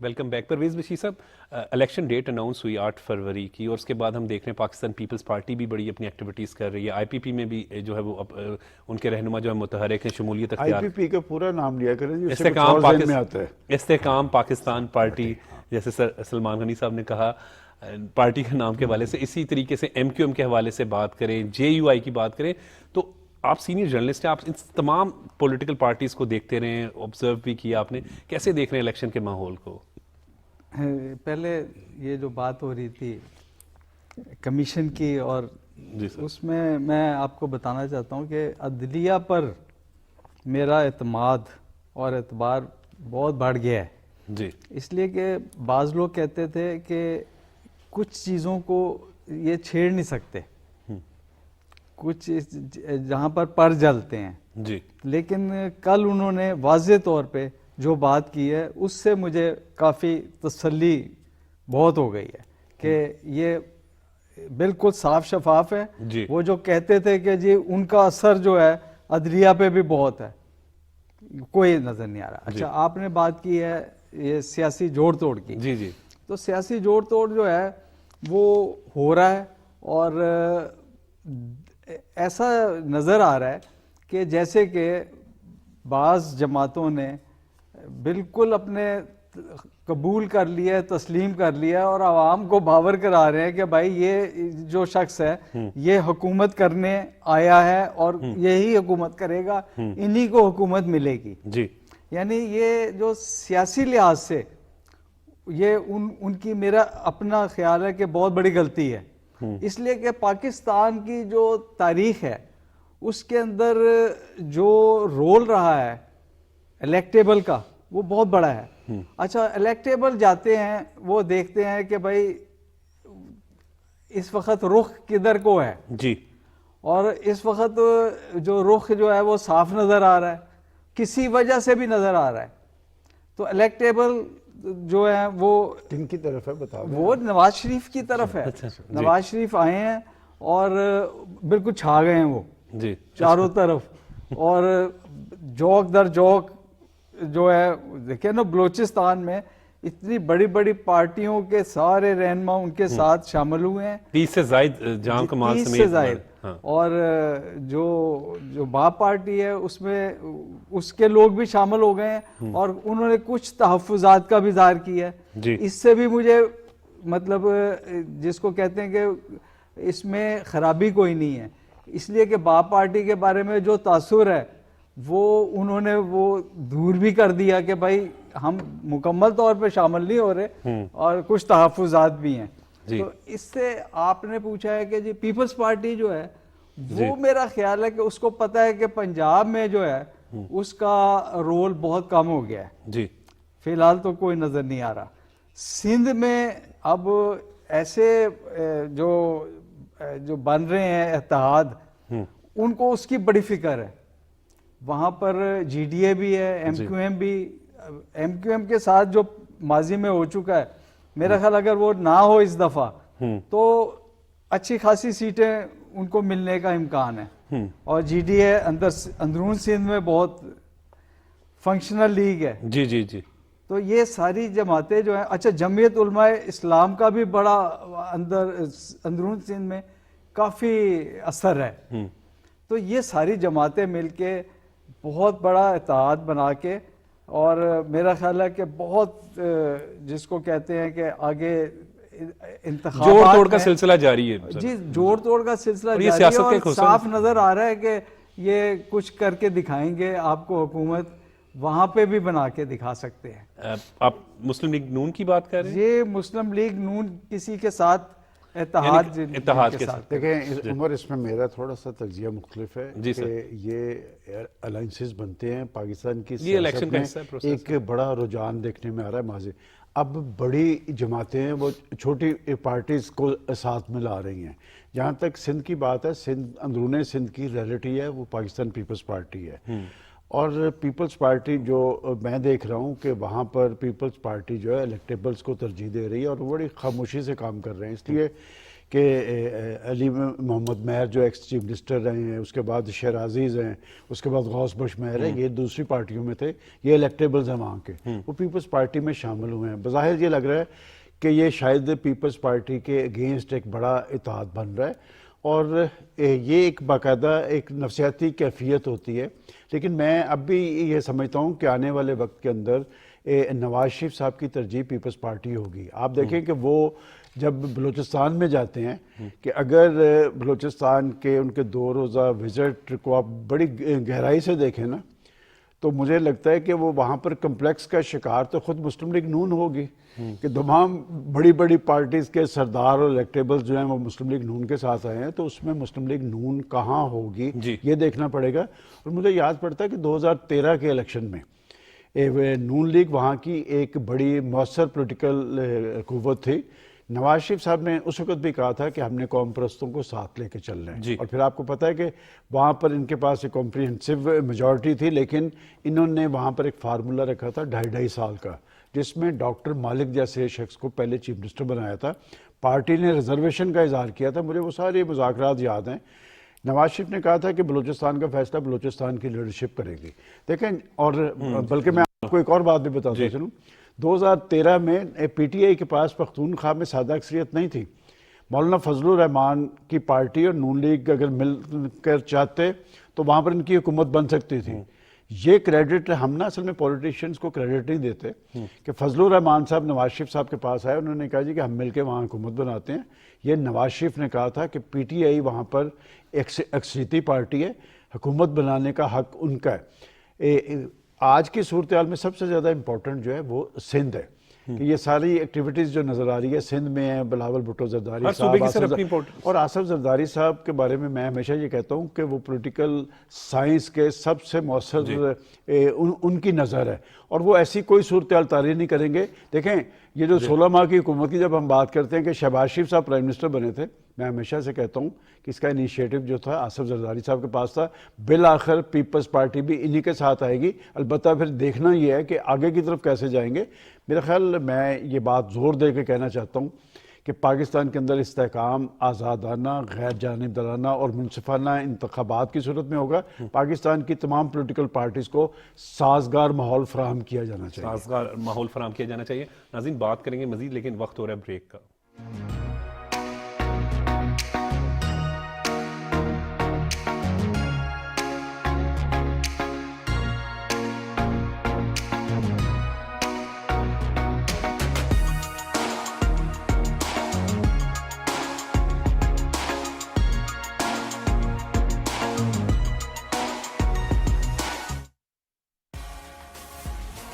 Welcome back. پرویز بشیر صاحب، الیکشن ڈیٹ اناؤنس ہوئی 8 فروری کی اور اس کے بعد ہم دیکھ رہے ہیں پاکستان پیپلز پارٹی بھی بڑی اپنی ایکٹیویٹیز کر رہی ہے. IPP میں بھی جو ہے وہ ان کے رہنما جو ہے متحرک ہیں، شمولیت اختیار. IPP کا پورا نام لیا کریں جی، اس سے کچھ اور ذہن میں آتا ہے. استحکام پاکستان پارٹی، جیسے سلمان غنی صاحب نے کہا پارٹی کے نام کے حوالے سے، اسی طریقے سے MQM کے حوالے سے بات کریں، JUI کی بات کریں. تو آپ سینئر جرنلسٹ ہیں، آپ ان تمام پولیٹیکل پارٹیز کو دیکھتے رہے ہیں، آبزرو بھی کیا آپ نے، کیسے دیکھ رہے ہیں الیکشن کے ماحول کو؟ پہلے یہ جو بات ہو رہی تھی کمیشن کی، اور اس میں آپ کو بتانا چاہتا ہوں کہ عدلیہ پر میرا اعتماد اور اعتبار بہت بڑھ گیا ہے. جی اس لیے کہ بعض لوگ کہتے تھے کہ کچھ چیزوں کو یہ چھیڑ نہیں سکتے، کچھ جہاں پر جلتے ہیں. جی لیکن کل انہوں نے واضح طور پہ جو بات کی ہے اس سے مجھے کافی تسلی بہت ہو گئی ہے کہ یہ بالکل صاف شفاف ہے. جی. وہ جو کہتے تھے کہ جی ان کا اثر جو ہے عدلیہ پہ بھی بہت ہے، کوئی نظر نہیں آ رہا. اچھا، آپ نے بات کی ہے یہ سیاسی جوڑ توڑ کی. جی جی تو سیاسی جوڑ توڑ جو ہے وہ ہو رہا ہے اور ایسا نظر آ رہا ہے کہ جیسے کہ بعض جماعتوں نے بالکل اپنے قبول کر لیا، تسلیم کر لیا اور عوام کو باور کرا رہے ہیں کہ بھائی یہ جو شخص ہے یہ حکومت کرنے آیا ہے اور یہی حکومت کرے گا، انہی کو حکومت ملے گی. جی یعنی یہ جو سیاسی لحاظ سے یہ ان کی، میرا اپنا خیال ہے کہ بہت بڑی غلطی ہے. اس لیے کہ پاکستان کی جو تاریخ ہے اس کے اندر جو رول رہا ہے الیکٹیبل کا وہ بہت بڑا ہے. اچھا، الیکٹیبل جاتے ہیں وہ دیکھتے ہیں کہ بھائی اس وقت رخ کدھر کو ہے. جی اور اس وقت جو رخ جو ہے وہ صاف نظر آ رہا ہے، کسی وجہ سے بھی نظر آ رہا ہے. تو الیکٹیبل جو ہے وہ کن کی طرف ہے بتا دیں. وہ نواز شریف کی طرف ہے. نواز شریف آئے ہیں اور بالکل چھا گئے ہیں وہ جی چاروں طرف. اور جوک در جوک جو ہے دیکھیں نا، بلوچستان میں اتنی بڑی بڑی پارٹیوں کے سارے رہنما ان کے ساتھ شامل ہوئے ہیں، 30 سے زائد جام کمال 30 سمیت. سے زائد. اور جو باپ پارٹی ہے اس میں اس کے لوگ بھی شامل ہو گئے ہیں اور انہوں نے کچھ تحفظات کا بھی اظہار کیا ہے. جی اس سے بھی مجھے مطلب جس کو کہتے ہیں کہ اس میں خرابی کوئی نہیں ہے، اس لیے کہ باپ پارٹی کے بارے میں جو تاثر ہے وہ انہوں نے وہ دور بھی کر دیا کہ بھائی ہم مکمل طور پہ شامل نہیں ہو رہے اور کچھ تحفظات بھی ہیں. جی تو اس سے آپ نے پوچھا ہے کہ جی پیپلز پارٹی جو ہے وہ میرا خیال ہے کہ اس کو پتہ ہے کہ پنجاب میں جو ہے اس کا رول بہت کم ہو گیا ہے، جی فی الحال تو کوئی نظر نہیں آ رہا. سندھ میں اب ایسے جو بن رہے ہیں اتحاد، ان کو اس کی بڑی فکر ہے. وہاں پر جی ڈی اے بھی ہے، ایم کیو ایم بھی. ایم کیو ایم کے ساتھ جو ماضی میں ہو چکا ہے، میرا خیال اگر وہ نہ ہو اس دفعہ تو اچھی خاصی سیٹیں ان کو ملنے کا امکان ہے. اور جی ڈی اے اندرون سندھ میں بہت فنکشنل لیگ ہے. جی جی جی تو یہ ساری جماعتیں جو ہیں، اچھا جمعیت علماء اسلام کا بھی بڑا اندرون سندھ میں کافی اثر ہے. تو یہ ساری جماعتیں مل کے بہت بڑا اتحاد بنا کے، اور میرا خیال ہے کہ بہت جس کو کہتے ہیں کہ آگے انتخابات جوڑ توڑ کا میں- سلسلہ جاری ہے. جی جوڑ توڑ کا سلسلہ اور یہ جاری ہے، سیاست کا ایک اور حسن- صاف نظر آ رہا ہے کہ یہ کچھ کر کے دکھائیں گے آپ کو. حکومت وہاں پہ بھی بنا کے دکھا سکتے ہیں. آپ مسلم لیگ نون کی بات کر رہے ہیں؟ یہ مسلم لیگ نون کسی کے ساتھ اتحاد یعنی اتحاد کے ساتھ. دیکھیں عمر، اس میں میرا تھوڑا سا تجزیہ مختلف ہے جی سر. کہ یہ الائنسز بنتے ہیں پاکستان کی یہ الیکشن سیاست کا میں. حصہ ہے process ایک بڑا رجحان دیکھنے میں آ رہا ہے ماضی. اب بڑی جماعتیں ہیں وہ چھوٹی پارٹیز کو ساتھ میں لا رہی ہیں. جہاں تک سندھ کی بات ہے، اندرون سندھ کی ریئلٹی ہے وہ پاکستان پیپلز پارٹی ہے. اور پیپلز پارٹی جو میں دیکھ رہا ہوں کہ وہاں پر پیپلز پارٹی جو ہے الیکٹیبلز کو ترجیح دے رہی ہے، اور بڑی خاموشی سے کام کر رہے ہیں. اس لیے کہ علی محمد مہر جو ایکس چیف منسٹر رہے ہیں، اس کے بعد شہرازیز ہیں، اس کے بعد غوث بخش مہر ہے، یہ دوسری پارٹیوں میں تھے، یہ الیکٹیبلز ہیں وہاں کے، وہ پیپلز پارٹی میں شامل ہوئے ہیں. بظاہر یہ لگ رہا ہے کہ یہ شاید پیپلز پارٹی کے اگینسٹ ایک بڑا اتحاد بن رہا ہے، اور یہ ایک باقاعدہ ایک نفسیاتی کیفیت ہوتی ہے. لیکن میں اب بھی یہ سمجھتا ہوں کہ آنے والے وقت کے اندر نواز شریف صاحب کی ترجیح پیپلز پارٹی ہوگی. آپ دیکھیں کہ وہ جب بلوچستان میں جاتے ہیں، کہ اگر بلوچستان کے ان کے 2 روزہ وزٹ کو آپ بڑی گہرائی سے دیکھیں نا، تو مجھے لگتا ہے کہ وہ وہاں پر کمپلیکس کا شکار تو خود مسلم لیگ نون ہوگی، کہ تمام بڑی بڑی پارٹیز کے سردار اور الیکٹیبلز جو ہیں وہ مسلم لیگ نون کے ساتھ آئے ہیں. تو اس میں مسلم لیگ نون کہاں ہوگی یہ دیکھنا پڑے گا. اور مجھے یاد پڑتا ہے کہ 2013 کے الیکشن میں نون لیگ وہاں کی ایک بڑی مؤثر پولیٹیکل قوت تھی. نواز شریف صاحب نے اس وقت بھی کہا تھا کہ ہم نے قوم پرستوں کو ساتھ لے کے چلنا ہے. اور پھر آپ کو پتہ ہے کہ وہاں پر ان کے پاس ایک کمپریہنسو میجورٹی تھی، لیکن انہوں نے وہاں پر ایک فارمولہ رکھا تھا 2.5 سال کا، جس میں ڈاکٹر مالک جیسے شخص کو پہلے چیف منسٹر بنایا تھا. پارٹی نے ریزرویشن کا اظہار کیا تھا. مجھے وہ سارے مذاکرات یاد ہیں. نواز شریف نے کہا تھا کہ بلوچستان کا فیصلہ بلوچستان کی لیڈرشپ کرے گی. دیکھیں، اور بلکہ میں آپ کو ایک اور بات بھی بتاتا چلوں. 2013 میں پی ٹی آئی کے پاس پختونخوا میں سادہ اکثریت نہیں تھی. مولانا فضل الرحمان کی پارٹی اور نون لیگ اگر مل کر چاہتے تو وہاں پر ان کی حکومت بن سکتی تھی. یہ کریڈٹ ہم نا اصل میں پولیٹیشینز کو کریڈٹ نہیں دیتے کہ فضل الرحمان صاحب نواز شریف صاحب کے پاس آئے، انہوں نے کہا جی کہ ہم مل کے وہاں حکومت بناتے ہیں. یہ نواز شریف نے کہا تھا کہ پی ٹی آئی وہاں پر اکثریتی پارٹی ہے، حکومت بنانے کا حق ان کا ہے. آج کی صورتحال میں سب سے زیادہ امپورٹنٹ جو ہے وہ سندھ ہے، کہ یہ ساری ایکٹیویٹیز جو نظر آ رہی ہے سندھ میں ہیں. بلاول بھٹو زرداری صاحب اور آصف زرداری صاحب کے بارے میں ہمیشہ یہ کہتا ہوں کہ وہ پولیٹیکل سائنس کے سب سے مؤثر ان کی نظر ہے، اور وہ ایسی کوئی صورتحال طاری نہیں کریں گے. دیکھیں، یہ جو 16 ماہ کی حکومت کی جب ہم بات کرتے ہیں کہ شہباز شریف صاحب پرائم منسٹر بنے تھے، میں ہمیشہ سے کہتا ہوں کہ اس کا انیشیٹو جو تھا آصف زرداری صاحب کے پاس تھا. بالآخر پیپلز پارٹی بھی انہی کے ساتھ آئے گی. البتہ پھر دیکھنا یہ ہے کہ آگے کی طرف کیسے جائیں گے. میرا خیال، میں یہ بات زور دے کے کہنا چاہتا ہوں کہ پاکستان کے اندر استحکام آزادانہ، غیر جانبدارانہ اور منصفانہ انتخابات کی صورت میں ہوگا. پاکستان کی تمام پولیٹیکل پارٹیز کو سازگار ماحول فراہم کیا جانا چاہیے. سازگار ماحول فراہم کیا جانا چاہیے. ناظرین، بات کریں گے مزید، لیکن وقت ہو رہا ہے بریک کا.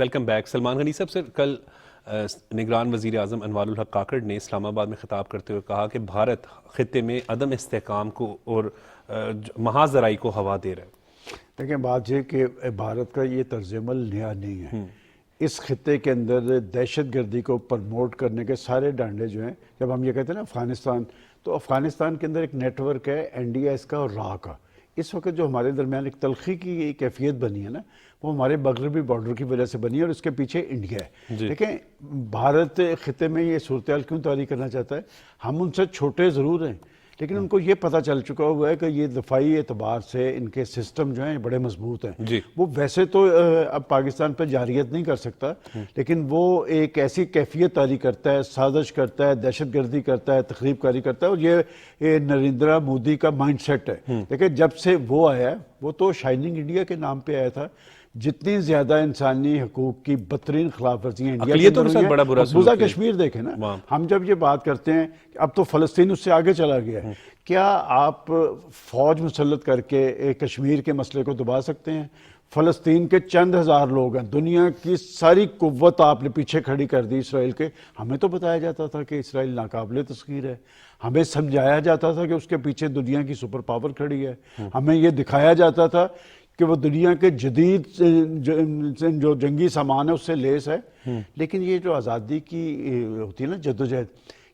Welcome back. سلمان غنی صاحب، سر کل نگران وزیر اعظم انوار الحق کاکڑ نے اسلام آباد میں خطاب کرتے ہوئے کہا کہ بھارت خطے میں عدم استحکام کو اور محاذ ذرائی کو ہوا دے رہا ہے. دیکھیں بات یہ کہ بھارت کا یہ طرز عمل نیا نہیں ہے. اس خطے کے اندر دہشت گردی کو پرموٹ کرنے کے سارے ڈانڈے جو ہیں، جب ہم یہ کہتے ہیں نا افغانستان، تو افغانستان کے اندر ایک نیٹ ورک ہے NDS کا اور را کا. اس وقت جو ہمارے درمیان ایک تلخی کی کیفیت بنی ہے نا، وہ ہمارے مغربی بارڈر کی وجہ سے بنی ہے، اور اس کے پیچھے انڈیا ہے. دیکھیں بھارت خطے میں یہ صورتحال کیوں طاری کرنا چاہتا ہے؟ ہم ان سے چھوٹے ضرور ہیں، لیکن ان کو یہ پتہ چل چکا ہوا ہے کہ یہ دفاعی اعتبار سے ان کے سسٹم جو ہیں بڑے مضبوط ہیں. وہ ویسے تو اب پاکستان پہ جارحیت نہیں کر سکتا، لیکن وہ ایک ایسی کیفیت طاری کرتا ہے، سازش کرتا ہے، دہشت گردی کرتا ہے، تخریب کاری کرتا ہے، اور یہ نریندرا مودی کا مائنڈ سیٹ ہے. دیکھیں جب سے وہ آیا، وہ تو شائننگ انڈیا کے نام پہ آیا تھا. جتنی زیادہ انسانی حقوق کی بدترین خلاف ورزیاں انڈیا کے اندر ہوئی ہیں، مقبوضہ کشمیر دیکھیں نا. ہم جب یہ بات کرتے ہیں اب تو فلسطین اس سے آگے چلا گیا ہے. کیا آپ فوج مسلط کر کے کشمیر کے مسئلے کو دبا سکتے ہیں؟ فلسطین کے چند ہزار لوگ ہیں، دنیا کی ساری قوت آپ نے پیچھے کھڑی کر دی اسرائیل کے. ہمیں تو بتایا جاتا تھا کہ اسرائیل ناقابل تسخیر ہے، ہمیں سمجھایا جاتا تھا کہ اس کے پیچھے دنیا کی سپر پاور کھڑی ہے، ہمیں یہ دکھایا جاتا تھا کہ وہ دنیا کے جدید جو جنگی سامان ہے اس سے لیس ہے. لیکن یہ جو آزادی کی ہوتی ہے نا جدوجہد،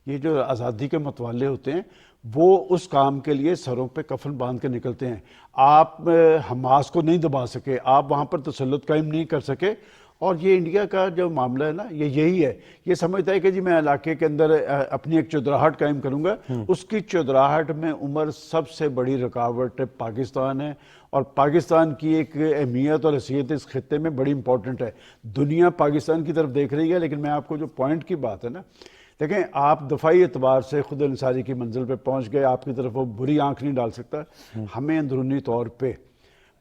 یہ جو آزادی کے متوالے ہوتے ہیں، وہ اس کام کے لیے سروں پہ کفن باندھ کے نکلتے ہیں. آپ حماس کو نہیں دبا سکے، آپ وہاں پر تسلط قائم نہیں کر سکے. اور یہ انڈیا کا جو معاملہ ہے نا، یہ یہی ہے. یہ سمجھتا ہے کہ جی میں علاقے کے اندر اپنی ایک چودراہٹ قائم کروں گا. اس کی چودراہٹ میں عمر سب سے بڑی رکاوٹ پاکستان ہے، اور پاکستان کی ایک اہمیت اور حیثیت اس خطے میں بڑی امپورٹنٹ ہے. دنیا پاکستان کی طرف دیکھ رہی ہے، لیکن میں آپ کو جو پوائنٹ کی بات ہے نا، دیکھیں آپ دفاعی اعتبار سے خود انحصاری کی منزل پہ پہنچ گئے، آپ کی طرف وہ بری آنکھ نہیں ڈال سکتا. ہمیں اندرونی طور پہ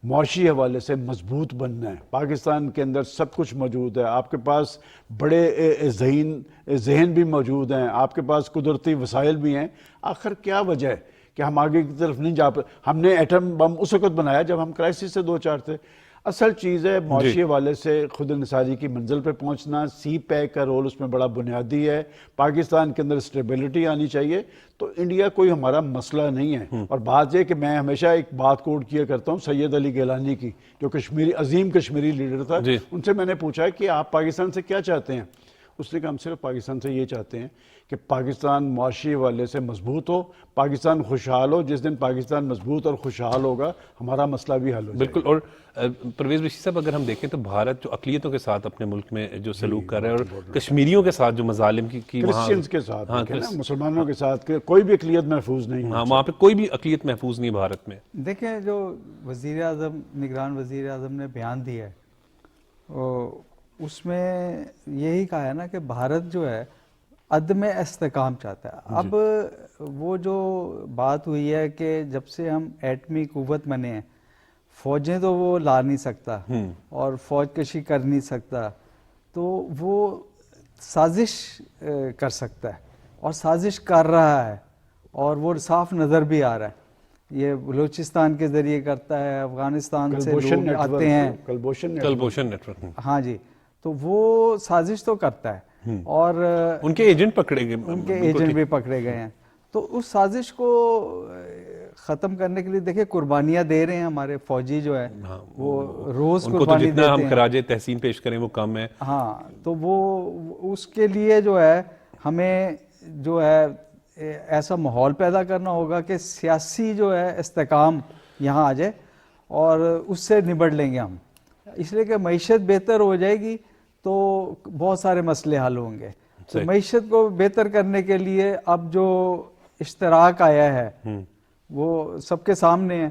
معاشی حوالے سے مضبوط بننا ہے. پاکستان کے اندر سب کچھ موجود ہے، آپ کے پاس بڑے ذہن بھی موجود ہیں، آپ کے پاس قدرتی وسائل بھی ہیں. آخر کیا وجہ ہے کہ ہم آگے کی طرف نہیں جا پائے؟ ہم نے ایٹم بم اس وقت بنایا جب ہم کرائسس سے دو چار تھے. اصل چیز ہے معاشی حوالے سے خود انحصاری کی منزل پہ پہنچنا. سی پیک کا رول اس میں بڑا بنیادی ہے. پاکستان کے اندر اسٹیبلٹی آنی چاہیے. تو انڈیا کوئی ہمارا مسئلہ نہیں ہے. اور بات یہ کہ میں ہمیشہ ایک بات کوٹ کیا کرتا ہوں سید علی گیلانی کی، جو عظیم کشمیری لیڈر تھا. ان سے میں نے پوچھا کہ آپ پاکستان سے کیا چاہتے ہیں؟ اس نے کہا ہم صرف پاکستان سے یہ چاہتے ہیں کہ پاکستان معاشی حوالے سے مضبوط ہو، پاکستان خوشحال ہو. جس دن پاکستان مضبوط اور خوشحال ہوگا ہمارا مسئلہ بھی حل ہو جائے گا. بالکل. اور پرویز بشیر صاحب، اگر ہم دیکھیں تو بھارت جو اقلیتوں کے ساتھ اپنے ملک میں جو سلوک کر رہا ہے، اور کشمیریوں کے ساتھ جو مظالم کی کرسچنز کے ساتھ، مسلمانوں کے ساتھ کوئی بھی اقلیت محفوظ نہیں ہے. وہاں پہ کوئی بھی اقلیت محفوظ نہیں بھارت میں. دیکھیں جو وزیر اعظم، نگران وزیر اعظم نے بیان دیا ہے، اس میں یہی کہا ہے نا کہ بھارت جو ہے عدم استحکام چاہتا ہے. اب وہ جو بات ہوئی ہے کہ جب سے ہم ایٹمی قوت بنے ہیں، فوجیں تو وہ لا نہیں سکتا اور فوج کشی کر نہیں سکتا، تو وہ سازش کر سکتا ہے اور سازش کر رہا ہے، اور وہ صاف نظر بھی آ رہا ہے. یہ بلوچستان کے ذریعے کرتا ہے، افغانستان سے لوگ آتے ہیں، کلبھوشن نیٹ ورک. ہاں جی، تو وہ سازش تو کرتا ہے، اور ان کے ایجنٹ پکڑے گئے، ان کے ایجنٹ بھی پکڑے گئے ہیں. تو اس سازش کو ختم کرنے کے لیے دیکھیں قربانیاں دے رہے ہیں ہمارے فوجی جو ہے، وہ روز قربانی دیتے ہیں. جتنا ہم خراج تحسین پیش کریں وہ کم ہے. ہاں، تو وہ اس کے لیے جو ہے ہمیں جو ہے ایسا ماحول پیدا کرنا ہوگا کہ سیاسی جو ہے استحکام یہاں آ جائے، اور اس سے نبٹ لیں گے ہم. اس لیے کہ معیشت بہتر ہو جائے گی تو بہت سارے مسئلے حل ہوں گے. تو معیشت کو بہتر کرنے کے لیے اب جو اشتراک آیا ہے وہ سب کے سامنے ہے.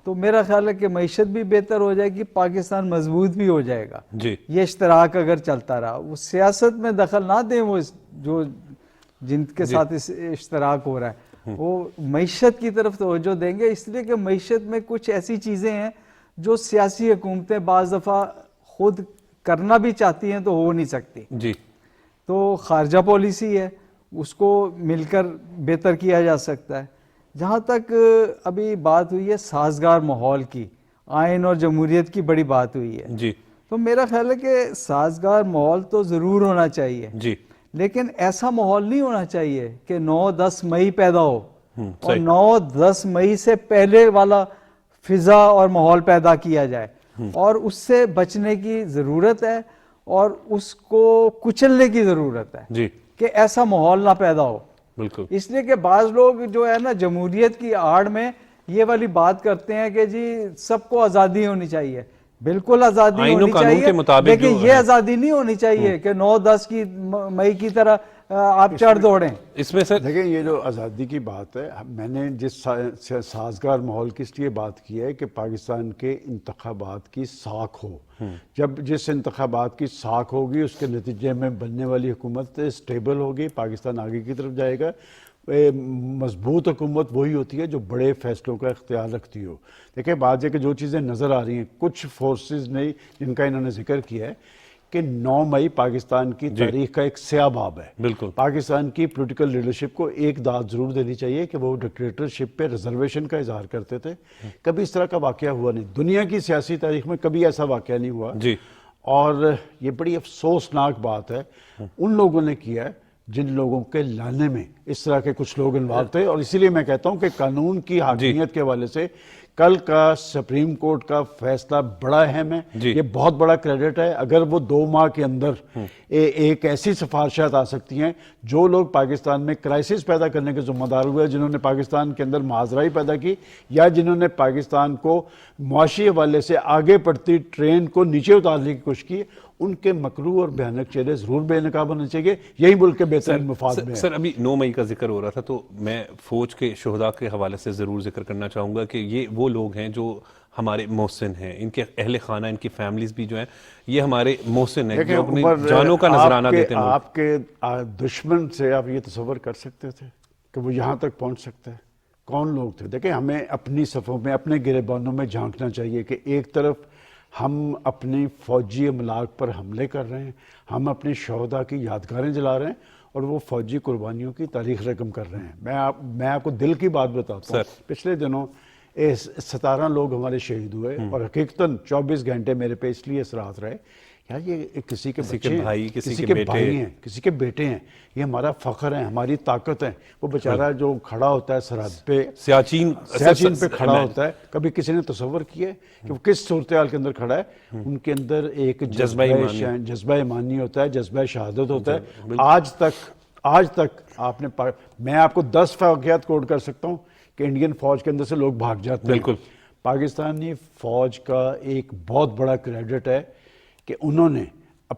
تو میرا خیال ہے کہ معیشت بھی بہتر ہو جائے گی، پاکستان مضبوط بھی ہو جائے گا. یہ اشتراک اگر چلتا رہا، وہ سیاست میں دخل نہ دیں، وہ جو جن کے ساتھ اس اشتراک ہو رہا ہے، وہ معیشت کی طرف توجہ دیں گے. اس لیے کہ معیشت میں کچھ ایسی چیزیں ہیں جو سیاسی حکومتیں بعض دفعہ خود کرنا بھی چاہتی ہیں تو ہو نہیں سکتی. تو خارجہ پالیسی ہے، اس کو مل کر بہتر کیا جا سکتا ہے. جہاں تک ابھی بات ہوئی ہے سازگار ماحول کی، آئین اور جمہوریت کی بڑی بات ہوئی ہے. تو میرا خیال ہے کہ سازگار ماحول تو ضرور ہونا چاہیے جی لیکن ایسا ماحول نہیں ہونا چاہیے کہ 9-10 مئی پیدا ہو اور صحیح۔ 9-10 مئی سے پہلے والا فضا اور ماحول پیدا کیا جائے اور اس سے بچنے کی ضرورت ہے اور اس کو کچلنے کی ضرورت ہے جی کہ ایسا ماحول نہ پیدا ہو. بالکل اس لیے کہ بعض لوگ جو ہے نا جمہوریت کی آڑ میں یہ والی بات کرتے ہیں کہ جی سب کو آزادی ہونی چاہیے. بالکل آزادی آئین و ہونی قانون چاہیے کے مطابق لیکن جو یہ ہے آزادی نہیں ہونی چاہیے کہ 9-10 کی مئی کی طرح آپ چڑھ دوڑیں. اس میں سر دیکھیں یہ جو آزادی کی بات ہے میں نے جس سازگار ماحول کی اس لیے بات کی ہے کہ پاکستان کے انتخابات کی ساکھ ہو. جب جس انتخابات کی ساکھ ہوگی اس کے نتیجے میں بننے والی حکومت اسٹیبل ہوگی, پاکستان آگے کی طرف جائے گا. مضبوط حکومت وہی ہوتی ہے جو بڑے فیصلوں کا اختیار رکھتی ہو. دیکھیں بات ہے کہ جو چیزیں نظر آ رہی ہیں کچھ فورسز نے جن کا انہوں نے ذکر کیا ہے کہ 9 مئی پاکستان کی تاریخ کا ایک سیاہ باب ہے. بالکل پاکستان کی پولیٹیکل لیڈرشپ کو ایک داد ضرور دینی چاہیے کہ وہ ڈکٹیٹرشپ پہ ریزرویشن کا اظہار کرتے تھے. کبھی اس طرح کا واقعہ ہوا نہیں, دنیا کی سیاسی تاریخ میں کبھی ایسا واقعہ نہیں ہوا. جی اور یہ بڑی افسوسناک بات ہے ان لوگوں نے کیا ہے جن لوگوں کے لانے میں اس طرح کے کچھ لوگ انوالو تھے. اور اسی لیے میں کہتا ہوں کہ قانون کی حاکمیت کے حوالے سے کل کا سپریم کورٹ کا فیصلہ بڑا اہم ہے. یہ بہت بڑا کریڈٹ ہے. اگر وہ 2 ماہ کے اندر ایک ایسی سفارشات آ سکتی ہیں, جو لوگ پاکستان میں کرائسس پیدا کرنے کے ذمہ دار ہوئے, جنہوں نے پاکستان کے اندر معاذرائی پیدا کی یا جنہوں نے پاکستان کو معاشی حوالے سے آگے بڑھتی ٹرین کو نیچے اتارنے کی کوشش کی, ان کے مکروہ اور بھیانک چہرے ضرور بے نقاب ہونے چاہیے. یہی ملک کے بہترین مفاد میں ہے. سر ابھی 9 مئی کا ذکر ہو رہا تھا تو میں فوج کے شہداء کے حوالے سے ضرور ذکر کرنا چاہوں گا کہ یہ وہ لوگ ہیں جو ہمارے محسن ہیں, ان کے اہل خانہ, ان کی فیملیز بھی جو ہیں یہ ہمارے محسن ہیں جو اپنی جانوں کا نذرانہ دیتے ہیں. آپ کے دشمن سے آپ یہ تصور کر سکتے تھے کہ وہ یہاں تک پہنچ سکتا ہے؟ کون لوگ تھے؟ دیکھیں ہمیں اپنی صفوں میں اپنے گریبانوں میں جھانکنا چاہیے کہ ایک طرف ہم اپنی فوجی املاک پر حملے کر رہے ہیں, ہم اپنے شہداء کی یادگاریں جلا رہے ہیں اور وہ فوجی قربانیوں کی تاریخ رقم کر رہے ہیں. میں آپ کو دل کی بات بتاتا ہوں, پچھلے دنوں 17 لوگ ہمارے شہید ہوئے اور حقیقتاً 24 گھنٹے میرے پہ اس لیے اثرات رہے یار یہ کسی کے بچے ہیں, کسی کے بھائی ہیں, کسی کے بیٹے ہیں, یہ ہمارا فخر ہے, ہماری طاقت ہے. وہ بیچارہ جو کھڑا ہوتا ہے سرحد پہ, سیاچین پہ کھڑا ہوتا ہے, کبھی کسی نے تصور کیا ہے کہ وہ کس صورتحال کے اندر کھڑا ہے؟ ان کے اندر ایک جذبہ ایمانی ہوتا ہے, جذبہ شہادت ہوتا ہے. آج تک آپ نے میں آپ کو 10 واقعات کوٹ کر سکتا ہوں کہ انڈین فوج کے اندر سے لوگ بھاگ جاتے ہیں. بالکل پاکستانی فوج کا ایک بہت بڑا کریڈٹ ہے کہ انہوں نے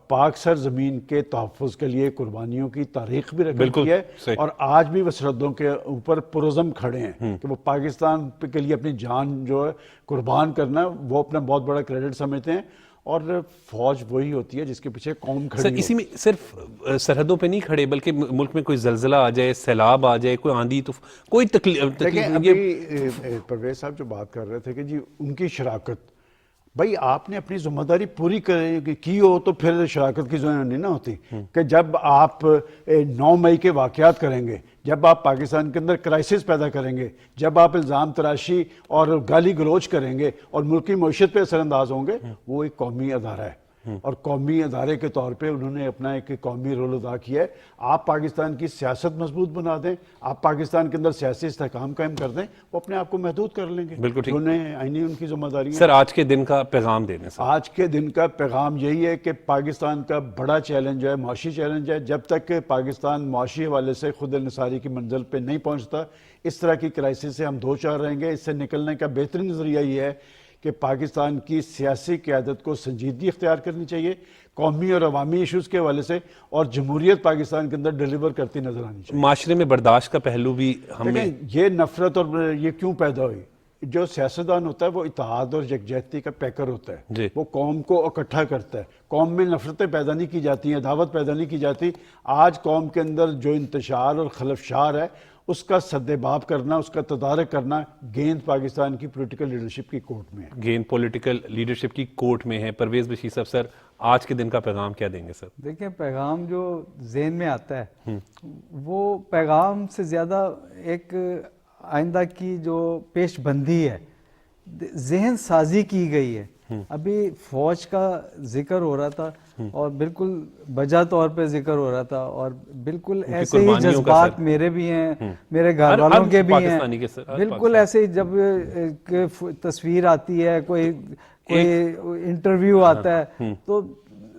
پاک سرزمین کے تحفظ کے لیے قربانیوں کی تاریخ بھی رقم کی ہے اور آج بھی وہ سرحدوں کے اوپر پرعزم کھڑے ہیں کہ وہ پاکستان کے لیے اپنی جان جو ہے قربان کرنا وہ اپنا بہت بڑا کریڈٹ سمجھتے ہیں. اور فوج وہی ہوتی ہے جس کے پیچھے قوم کھڑی ہو. اسی میں صرف سرحدوں پہ نہیں کھڑے بلکہ ملک میں کوئی زلزلہ آ جائے, سیلاب آ جائے, کوئی آندھی تو کوئی تکلیف. پرویز صاحب جو بات کر رہے تھے کہ جی ان کی شراکت, بھائی آپ نے اپنی ذمہ داری پوری کی ہو تو پھر شراکت کی ضرورت نہیں نہ ہوتی کہ جب آپ 9 مئی کے واقعات کریں گے, جب آپ پاکستان کے اندر کرائسس پیدا کریں گے, جب آپ الزام تراشی اور گالی گلوچ کریں گے اور ملکی معیشت پہ اثر انداز ہوں گے, وہ ایک قومی ادارہ ہے اور قومی ادارے کے طور پہ انہوں نے اپنا ایک قومی رول ادا کیا ہے. آپ پاکستان کی سیاست مضبوط بنا دیں, آپ پاکستان کے اندر سیاسی استحکام قائم کر دیں, وہ اپنے آپ کو محدود کر لیں گے. بالکل ٹھیک. انہیں آئینی ان کی ذمہ داری ہے. سر آج کے دن کا پیغام دینے سے, آج کے دن کا پیغام یہی ہے کہ پاکستان کا بڑا چیلنج ہے, معاشی چیلنج ہے. جب تک کہ پاکستان معاشی حوالے سے خود انحصاری کی منزل پہ نہیں پہنچتا, اس طرح کی کرائسس سے ہم دوچار رہیں گے. اس سے نکلنے کا بہترین ذریعہ یہ ہے کہ پاکستان کی سیاسی قیادت کو سنجیدگی اختیار کرنی چاہیے قومی اور عوامی ایشوز کے حوالے سے, اور جمہوریت پاکستان کے اندر ڈیلیور کرتی نظر آنی چاہیے. معاشرے میں برداشت کا پہلو بھی ہمیں, یہ نفرت اور یہ کیوں پیدا ہوئی؟ جو سیاستدان ہوتا ہے وہ اتحاد اور یکجہتی کا پیکر ہوتا ہے, وہ قوم کو اکٹھا کرتا ہے. قوم میں نفرتیں پیدا نہیں کی جاتی ہیں, عداوت پیدا نہیں کی جاتی. آج قوم کے اندر جو انتشار اور خلفشار ہے اس کا سدباب کرنا, اس کا تدارک کرنا, گیند پاکستان کی پولیٹیکل لیڈرشپ کی کورٹ میں ہے. گیند پولیٹیکل لیڈرشپ کی کورٹ میں ہے. پرویز بشیر صاحب, سر آج کے دن کا پیغام کیا دیں گے سر؟ دیکھیں پیغام جو ذہن میں آتا ہے وہ پیغام سے زیادہ ایک آئندہ کی جو پیش بندی ہے, ذہن سازی کی گئی ہے ابھی فوج کا ذکر ہو رہا تھا اور بالکل بجا طور پہ ذکر ہو رہا تھا، اور بالکل ایسے ہی قربانیوں کا جزبات سر میرے بھی ہیں، میرے گھر والوں کے بھی پاکستانی ہیں، کے سر، ہر بالکل ایسے ہی جب تصویر آتی ہے، کوئی انٹرویو آتا ہے تو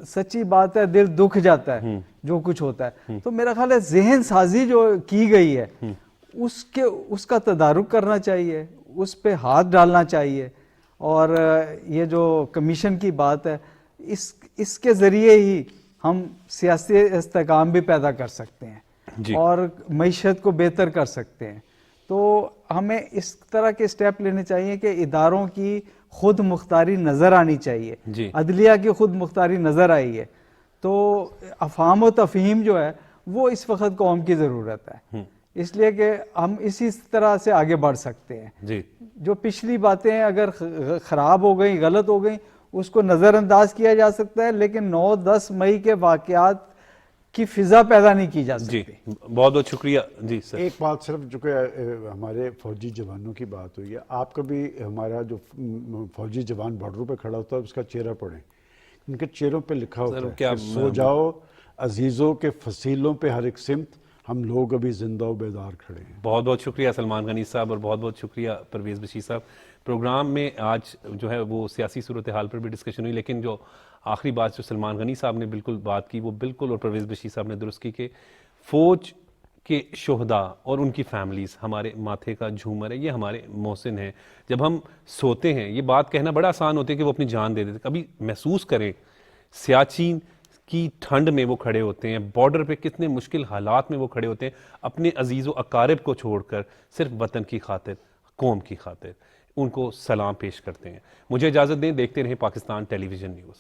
سچی بات ہے دل دکھ جاتا ہے جو کچھ ہوتا ہے. تو میرا خیال ہے ذہن سازی جو کی گئی ہے اس کا تدارک کرنا چاہیے، اس پہ ہاتھ ڈالنا چاہیے، اور یہ جو کمیشن کی بات ہے اس کے ذریعے ہی ہم سیاسی استحکام بھی پیدا کر سکتے ہیں اور معیشت کو بہتر کر سکتے ہیں. تو ہمیں اس طرح کے سٹیپ لینے چاہیے کہ اداروں کی خود مختاری نظر آنی چاہیے. عدلیہ کی خود مختاری نظر آئی ہے تو افہام و تفہیم جو ہے وہ اس وقت قوم کی ضرورت ہے، اس لیے کہ ہم اسی طرح سے آگے بڑھ سکتے ہیں. جو پچھلی باتیں اگر خراب ہو گئیں، غلط ہو گئیں، اس کو نظر انداز کیا جا سکتا ہے، لیکن 9-10 مئی کے واقعات کی فضا پیدا نہیں کی جا سکتی. بہت بہت شکریہ. جی سر، ایک بات صرف جو کہ ہمارے فوجی جوانوں کی بات ہوئی ہے، آپ کبھی ہمارا جو فوجی جوان بارڈروں پہ کھڑا ہوتا ہے اس کا چہرہ پڑھیں، ان کے چہروں پہ لکھا ہوتا ہے کہ سو جاؤ عزیزوں کے فصیلوں پہ ہر ایک سمت، ہم لوگ ابھی زندہ و بیدار کھڑے ہیں. بہت بہت شکریہ سلمان غنی صاحب، اور بہت بہت شکریہ پرویز بشیر صاحب. پروگرام میں آج جو ہے وہ سیاسی صورتحال پر بھی ڈسکشن ہوئی، لیکن جو آخری بات جو سلمان غنی صاحب نے بالکل بات کی وہ بالکل، اور پرویز بشیر صاحب نے درست کی، کہ فوج کے شہداء اور ان کی فیملیز ہمارے ماتھے کا جھومر ہے، یہ ہمارے محسن ہیں. جب ہم سوتے ہیں یہ بات کہنا بڑا آسان ہوتا ہے کہ وہ اپنی جان دے دیتے، کبھی محسوس کریں سیاچین کی ٹھنڈ میں وہ کھڑے ہوتے ہیں، بارڈر پہ کتنے مشکل حالات میں وہ کھڑے ہوتے ہیں، اپنے عزیز و اقارب کو چھوڑ کر صرف وطن کی خاطر، قوم کی خاطر ان کو سلام پیش کرتے ہیں. مجھے اجازت دیں، دیکھتے رہیں پاکستان ٹیلی ویژن نیوز.